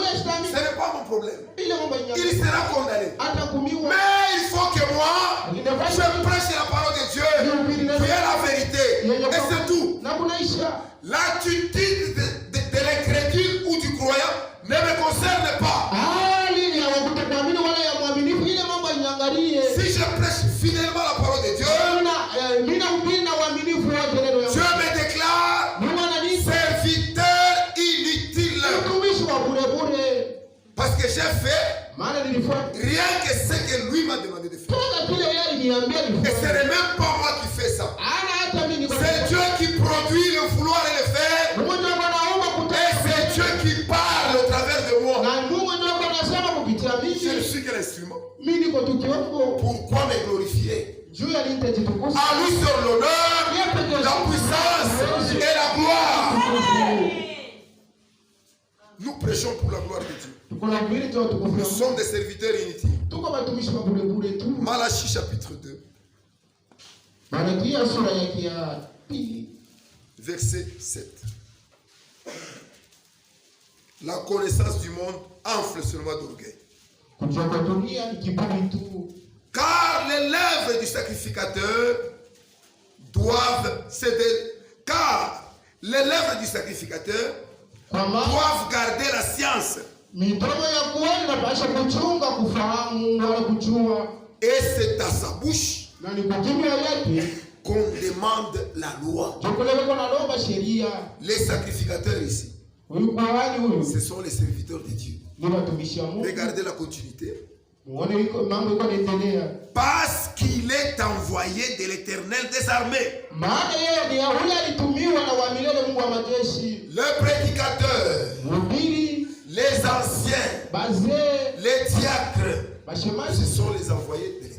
n'est pas mon problème. Il sera condamné. Mais il faut que moi, je prêche la parole de Dieu, qui est la vérité. Et c'est tout. L'attitude de l'incrédule ou du croyant ne me concerne pas. Si je prêche fidèlement la parole de Dieu, Dieu me déclare serviteur inutile. Parce que j'ai fait rien que ce que lui m'a demandé de faire. Et ce n'est même pas moi qui fais ça. C'est Dieu qui produit le vouloir et le faire. Et c'est Dieu qui parle au travers de moi. Je ne suis que l'instrument. Pourquoi me glorifier? À lui sur l'honneur, la puissance et la gloire. Nous prêchons pour la gloire de Dieu. Nous sommes des serviteurs inutiles. Malachie chapitre 2. Verset 7. La connaissance du monde enfle seulement d'orgueil. Car les lèvres du sacrificateur doivent céder. Car les lèvres du sacrificateur doivent garder la science. Et c'est à sa bouche qu'on demande la loi. Les sacrificateurs ici, ce sont les serviteurs de Dieu. Regardez la continuité. Parce qu'il est envoyé de l'Éternel des armées. Le prédicateur, les anciens, les diacres, ce sont les envoyés de l'Éternel.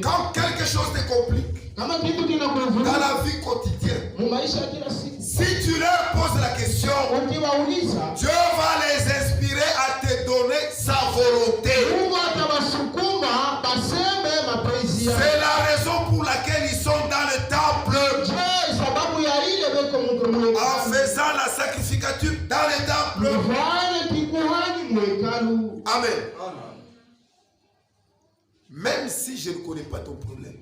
Quand quelque chose te complique dans la vie quotidienne, si tu leur poses la question, Dieu va les inspirer à te donner sa volonté. laquelle ils sont dans le temple, en faisant la sacrificature dans le temple. Amen. Même si je ne connais pas ton problème,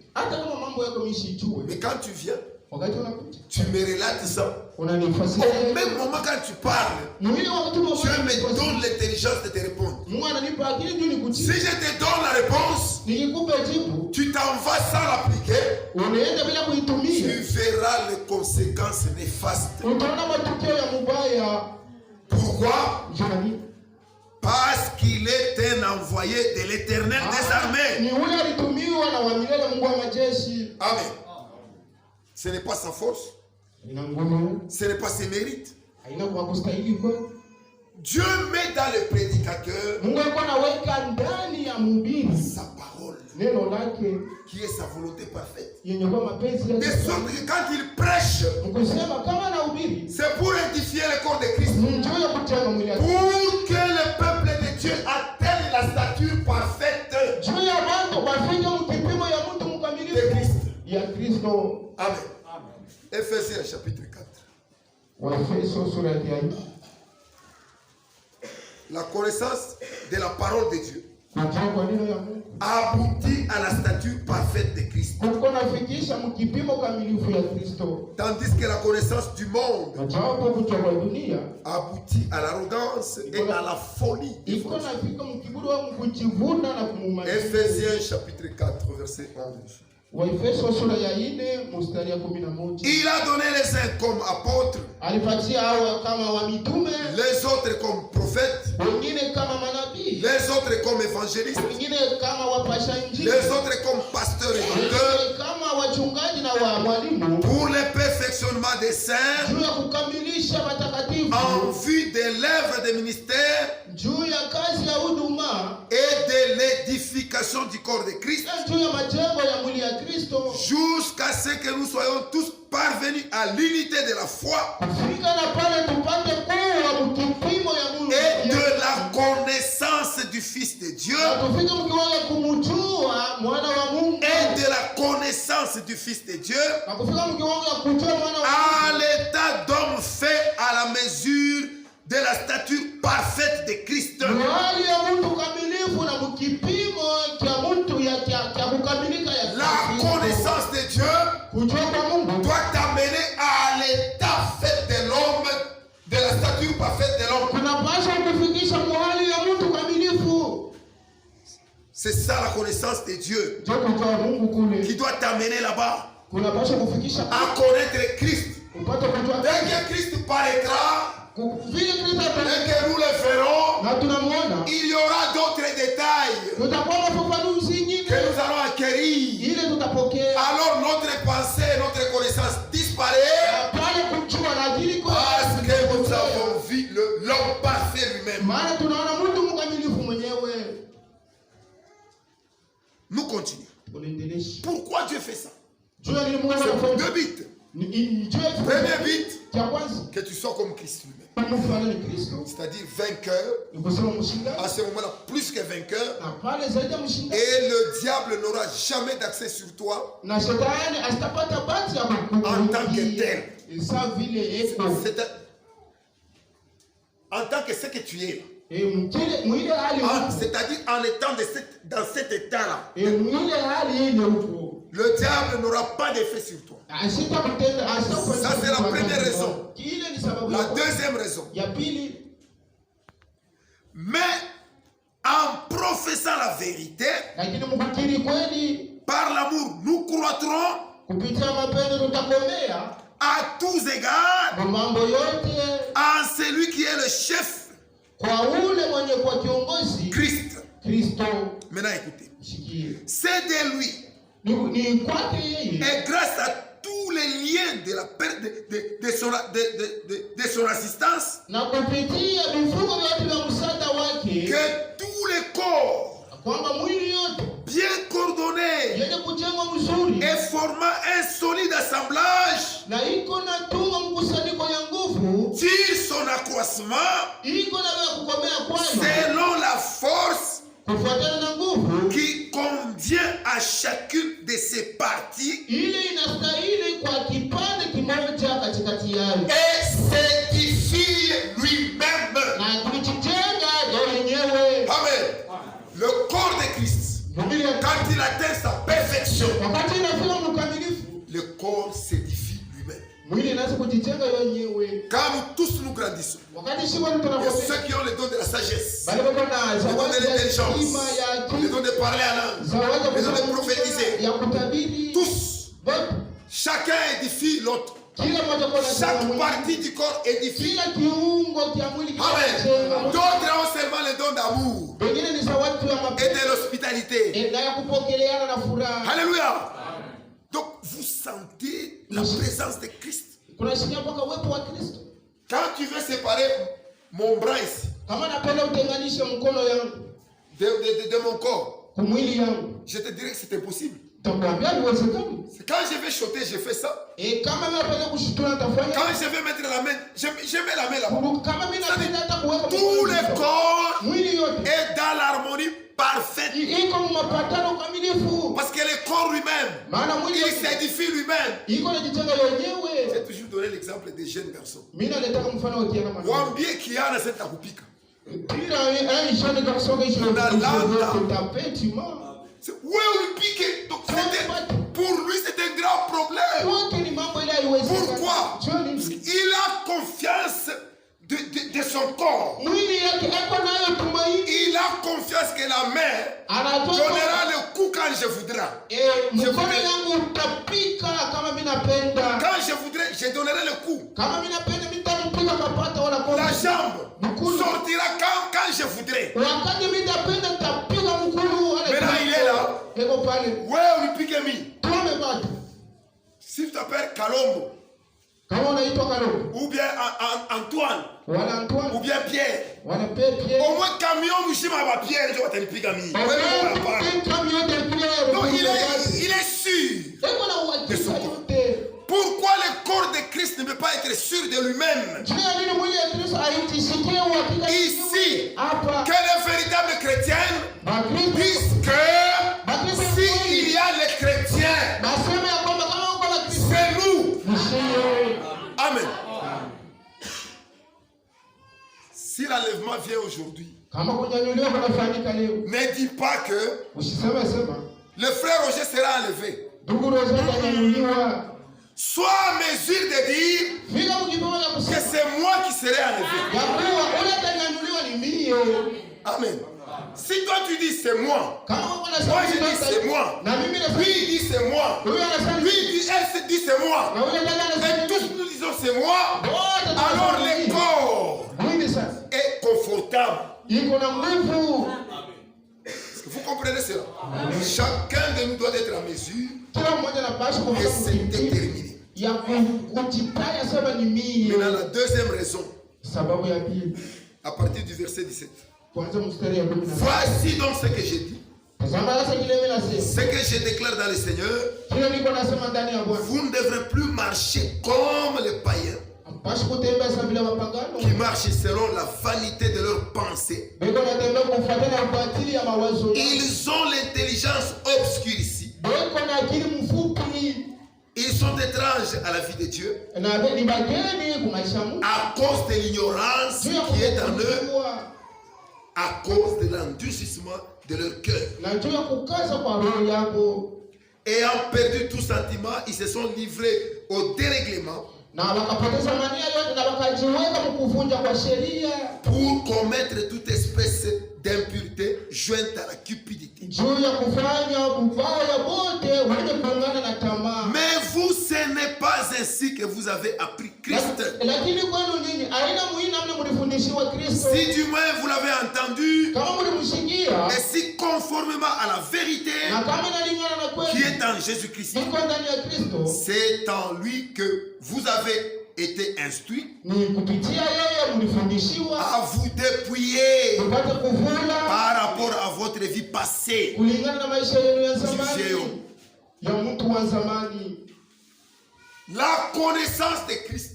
mais quand tu viens, tu me relates ça. Au même moment quand tu parles, Dieu me donne l'intelligence de te répondre. Si je te donne la réponse, tu t'en vas sans l'appliquer, tu verras les conséquences néfastes. Pourquoi? Parce qu'il est un envoyé de l'Éternel des armées. Amen. Ce n'est pas sa force. Ce n'est pas ses mérites. Dieu met dans le prédicateur sa parole, qui est sa volonté parfaite. De sorte que quand il prêche, c'est pour édifier le corps de Christ. Pour que le peuple de Dieu atteigne la stature parfaite de Christ. Amen. Ephésiens chapitre 4. La connaissance de la parole de Dieu aboutit à la stature parfaite de Christ. Tandis que la connaissance du monde aboutit à l'arrogance et à la folie. Ephésiens chapitre 4, verset 11. Il a donné les uns comme apôtres, les autres comme prophètes, les autres comme évangélistes, les autres comme pasteurs et docteurs, pour le perfectionnement des saints, en vue de l'œuvre des ministères et de l'édification du corps de Christ, jusqu'à ce que nous soyons tous parvenus à l'unité de la foi et de la connaissance du Fils de Dieu, et de la connaissance du Fils de Dieu, à l'état d'homme fait à la mesure de la stature parfaite de Christ. La connaissance de Dieu doit t'amener à l'état fait de l'homme, de la stature parfaite de l'homme. C'est ça la connaissance de Dieu qui doit t'amener là-bas à connaître Christ. Dès que Christ paraîtra, dès que nous le verrons, il y aura d'autres détails que nous allons acquérir. Alors notre pensée, notre connaissance disparaît parce que nous avons vu l'homme parfait lui-même. Nous continuons. Pourquoi Dieu fait ça? C'est deux buts. Premier but, que tu sois comme Christ lui-même. C'est-à-dire vainqueur. À ce moment-là, plus que vainqueur. Et le diable n'aura jamais d'accès sur toi en tant que tel. En tant que ce que tu es. C'est-à-dire en étant dans cet état-là. Le diable n'aura pas d'effet sur toi. Ça, c'est la première raison. La deuxième raison. Mais en professant la vérité, par l'amour, nous croîtrons à tous égards en celui qui est le chef, Christ. Maintenant écoutez, c'est de lui et grâce à tous les liens de son assistance que tous les corps bien coordonnés et formant un solide assemblage tire son accroissement selon la force qui convient à chacune de ses parties ile inastahili kwa kipande kimoja katikati yao, et s'édifie lui-même. na kujijenga yenyewe. Amen. Le corps de Christ, quand il atteint sa perfection, Wakati inafika mkamilifu, le corps s'édifie lui-même. mwili inaanza kujijenga yenyewe. Quand nous tous nous grandissons, Wakati sisi wote il y a tunapokuwa ceux qui ont le don de la sagesse, bali wako na le don de zawadi ya l'intelligence, hekima ya le akili, don de parler à langue, zawadi le don de ya prophétiser. ya kutabiri. Tous, Wote, chacun édifie l'autre. kila mmoja kwa Chaque partie du corps édifie. kila kiungo cha mwili Amen. kinajenga. D'autres ont seulement le don d'amour Wengine ni zawadi ya et mapenzi de l'hospitalité. na ya kupokeleana na furaha. Alléluia. Donc vous sentez la présence de Christ. Kunashikia mpaka uwepo wa Kristo. Quand tu veux séparer mon bras ici Kama napenda utenganishe mkono yangu de mon corps, kumwili yangu, je te dirais que c'est impossible. takwambia haiwezekani. Quand je vais choter, je fais ça. Kama mimi napenda kushutua nitafanya. Quand je vais mettre la main, je mets la main là-bas. Kama mimi napenda hata kuweka Tout le corps mwili yote est dans l'harmonie parfaite. iko mapatano kamilifu. Parce que le corps lui-même, Maana mwili il s'édifie lui-même. iko najijenga yenyewe. J'ai toujours donné l'exemple des jeunes garçons. Mimi nalitaka mfano wa kijana mwana. Wambie kiana sasa kupika. Kila un jeune garçon qui joue au tapis, Ouais, on pique. Donc pour lui c'est un grand problème. Pourquoi? Il a confiance de son corps. Il a confiance que la main donnera le coup quand je voudrais. Quand je voudrais, je donnerai le coup. La jambe sortira quand je voudrais. Maintenant il est là. Ouais, on pique mi. Si tu t'appelles Kalombo, ou bien Antoine, ou bien Pierre, au moins camion Mouchima va Pierre, tu vas te piquer mi. Non, il est sûr de son corps. Pourquoi le corps de Christ ne peut pas être sûr de lui-même? Ici, que le véritable chrétien, puisque s'il y a les chrétiens, c'est nous. Amen. Si l'enlèvement vient aujourd'hui, ne dis pas que le frère Roger sera enlevé. Sois en mesure de dire que c'est moi qui serai enlevé. Amen. Si toi tu dis c'est moi, moi je dis c'est moi, lui il dit c'est moi, lui il dit elle se dit c'est moi, et tous nous disons c'est moi, alors le corps est confortable. Est-ce que vous comprenez cela? Chacun de nous doit être en mesure de se déterminer. Maintenant la deuxième raison, à partir du verset 17. Voici donc ce que j'ai dit. Ce que je déclare dans le Seigneur, vous ne devrez plus marcher comme les païens qui marchent selon la vanité de leurs pensées. Ils ont l'intelligence obscure ici. Ils sont étranges à la vie de Dieu à cause de l'ignorance qui est en eux, à cause de l'endurcissement de leur cœur. Ayant perdu tout sentiment, ils se sont livrés au dérèglement pour commettre toute espèce d'impureté jointe à la cupidité. Mais vous, ce n'est pas ainsi que vous avez appris Christ. Si du moins vous l'avez entendu, et si conformément à la vérité qui est en Jésus-Christ, c'est en lui que vous avez été instruit à vous dépouiller par rapport à votre vie passée. La connaissance de Christ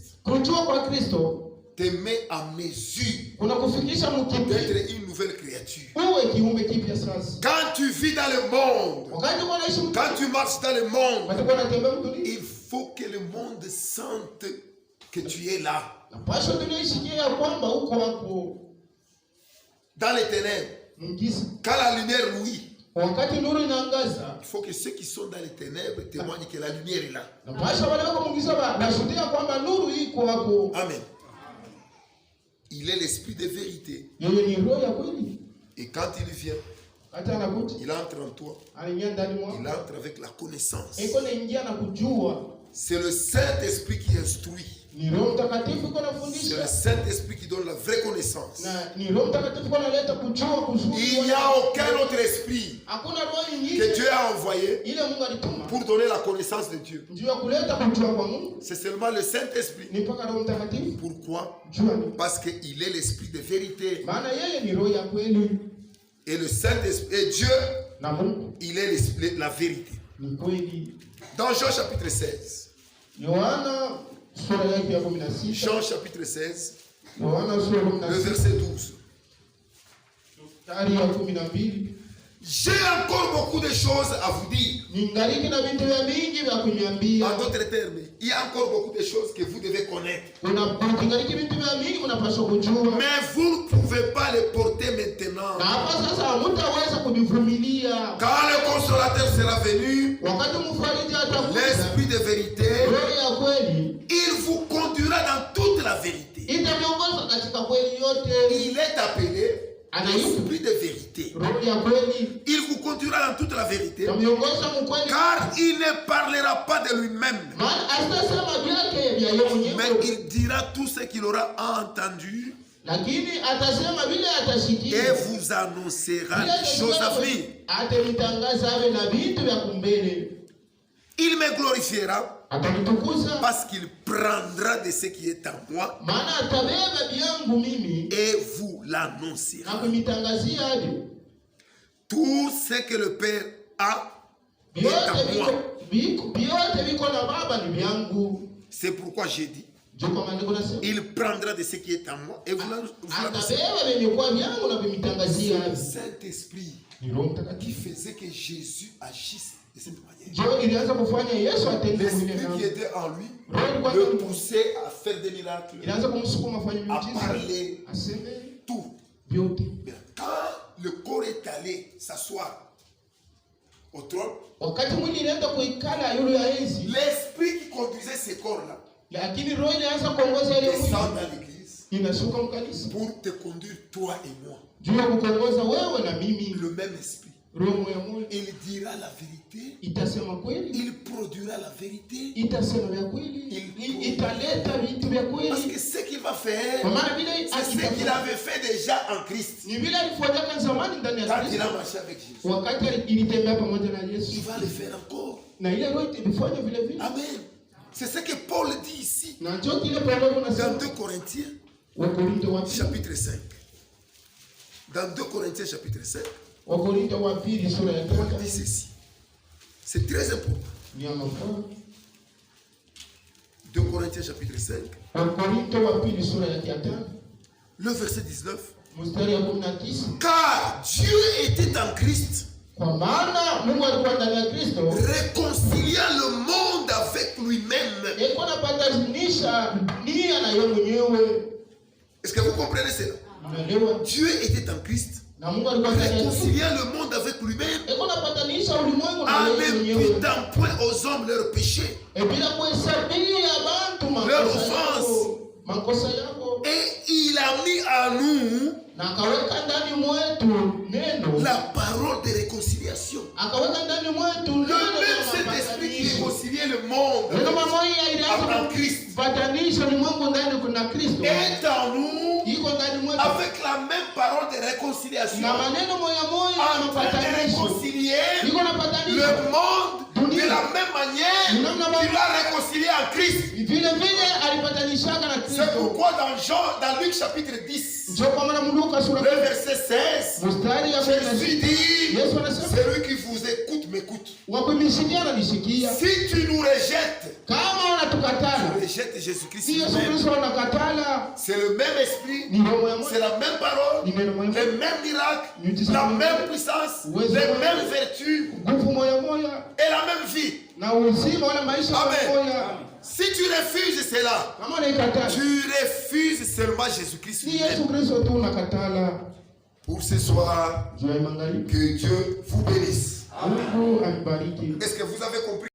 te met à mesure kunakufikisha mkipimo d'être une nouvelle créature. uwe kiumbe kipya sasa. Quand tu vis dans le monde, Wakati unaishi quand tu marches dans le monde, wakati unatembea mtuni, il faut que le monde sente que tu es là. napaswa tunaisikia ya kwamba uko wako Dans les ténèbres, mgiza. quand la lumière louit, Wakati nuru inaangaza, il faut que ceux qui sont dans les ténèbres témoignent que la lumière est là. napaswa wale wako mgiza bashuhudia kwamba nuru iko wako. Amen. Il est l'esprit de vérité. Yeye ni roho ya kweli. Et quand il vient, Hata anakuja, il entre en toi. anaingia ndani Il mwako. entre avec la connaissance. Iko naingia na kujua. C'est le Saint-Esprit qui instruit. Ni Roho Mtakatifu iko C'est le nafundisha. Saint-Esprit qui donne la vraie connaissance. Na ni Roho Mtakatifu iko analeta kujua kuzuri. Il n'y a aucun autre esprit Hakuna roho que nyingine Dieu a envoyé ile Mungu alituma pour donner la connaissance de Dieu. ndio ya kuleta kujua kwa Mungu. C'est seulement le Saint-Esprit. Ni mpaka Roho Mtakatifu. Pourquoi? Jua ni Parce qu'il est l'esprit de vérité. maana yeye ni roho ya kweli Et le Saint-Esprit, et Dieu, na Mungu il est la vérité. ni kweli. Dans Jean chapitre 16. Yohana sura yake ya 16. Jean chapitre 16, Yohana sura ya le 16 verset 12. mstari wa 12. J'ai encore beaucoup de choses à vous dire. Ningaliki na vitu vya mingi vya kuniambia. En d'autres termes, il y a encore beaucoup de choses que vous devez connaître. Ningaliki vitu vya mingi unapaswa kujua. Mais vous ne pouvez pas les porter maintenant. Na hapa sasa hamtaweza kuvivumilia. Quand le consolateur sera venu, Wakati mfariji atakuja, l'esprit de vérité, roho ya kweli il vous conduira dans toute la vérité. itamiongoza katika kweli yote. Il est appelé l'esprit de vérité. Roho ya kweli Il vous conduira dans toute la vérité, itamiongoza mkweli. car il ne parlera pas de lui-même, Maana atasema vyake vya yeye mais mwenyewe. il dira tout ce qu'il aura entendu Lakini atasema vile atasikia. et vous annoncera les choses à venir. Atanitangaza awe na vitu vya kumbele. Il me glorifiera Atanitukuza. parce qu'il prendra de ce qui est en moi Maana atabeba vyangu mimi et vous na l'annoncera. kunitangazia hadi. Tout ce que le Père a est Vyote en moi. vyote viko na Baba ni vyangu. C'est pourquoi j'ai dit, Ndio kwa maandiko nasema. il prendra de ce qui est en moi et vous l'annoncera. Atabeba vyenye kwa vyangu na vimitangazia Le hadi. Saint-Esprit Ni Roho qui Mtakatifu. faisait que Jésus agisse de cette manière. Ndio ilianza kufanya Yesu atende vile L'Esprit qui na. était en lui Roho ilikuwa le ndani. poussait à faire des miracles, Ilianza kumsukuma afanye à miujiza. parler, Aseme tout. vyote. Mais quand le corps est allé s'asseoir au trône, Wakati mwili ilienda kuikala yule ya enzi, l'esprit qui conduisait ces corps-là lakini roho ilianza kuongoza ile mwili. descend dans l'église Inashuka mkanisa. pour te conduire toi et moi. Juu ya kukuongoza wewe na mimi. Le même esprit. Roho ya Mungu Il dira la vérité, itasema kweli. il produira la vérité, Itasema vya kweli. Italeta vitu vya parce kweli. que ce qu'il va faire, Kwa maana vile c'est ce qu'il avait fait déjà en Christ. ni vile alifanya zamani ndani ya Quand il Kristo. a marché avec Jésus, Wakati ilitembea pamoja na Yesu. il va le faire encore. Na ile roho ilifanya vile vile. Amen. C'est ce que Paul dit ici Na njoo kile Paulo dans anasema 2 Corinthiens Wakorintho wa pili. chapitre 5. Dans 2 Corinthiens chapitre 5, Wakorintho wa pili sura ya Paul 3. dit ceci. C'est très important. Ni ya mafao. 2 Corinthiens chapitre 5, Wakorintho wa pili sura ya 5. le verset 19. Mstari wa 19. Car Dieu était en Christ, Kwa maana Mungu alikuwa ndani ya Kristo. réconciliant le monde avec lui-même. Eko napatanisha dunia na yeye mwenyewe. Est-ce que vous comprenez cela? Unaelewa? Dieu était en Christ, Na Mungu alikuwa ndani ya Kristo. réconciliant le monde avec lui-même, Eko napatanisha ulimwengu na en yeye mwenyewe. n'imputant point aux hommes leurs péchés. Bila kuhesabia bantu Leur makosa offense. yao. Makosa yao. Et il a mis en nous Na akaweka ndani mwetu neno. la parole de réconciliation. Akaweka ndani mwetu Le neno même la Saint-Esprit qui mapatanisho. réconciliait le monde Neno mamoja ilianza en Christ kupatanisha ulimwengu ndani kuna Kristo. est en nous Iko ndani mwetu. avec la même parole de réconciliation, Na maneno moja moja ya en train de mapatanisho. réconcilier Iko napatanisha. le monde de la même manière qu'il l'a réconcilié en Christ. Vile vile alipatanishaka na C'est Kristo. pourquoi dans Luc chapitre 10, Njoo kwa maana Luka sura le verset 16, mstari ya Jésus dit, Yesu anasema celui qui vous écoute m'écoute. wakunisikia na nisikia. Si tu nous rejettes, Kama tu unatukataa, rejettes rejette Jésus-Christ Ni Yesu lui-même. Kristo anakatala. C'est le même esprit, Ni roho ya c'est la même parole, Ni neno moja. les mêmes miracles, la même puissance, Uwezo les moja. mêmes vertus nguvu moya moya et la même vie. na uzima wala maisha Amen. moya. Si tu refuses cela, Kama unaikataa, tu refuses seulement Jésus-Christ ni Yesu lui-même. Kristo tu unakatala. Pour ce soir, Jua imangali. que Dieu vous bénisse. Mungu anibariki. Est-ce que vous avez compris?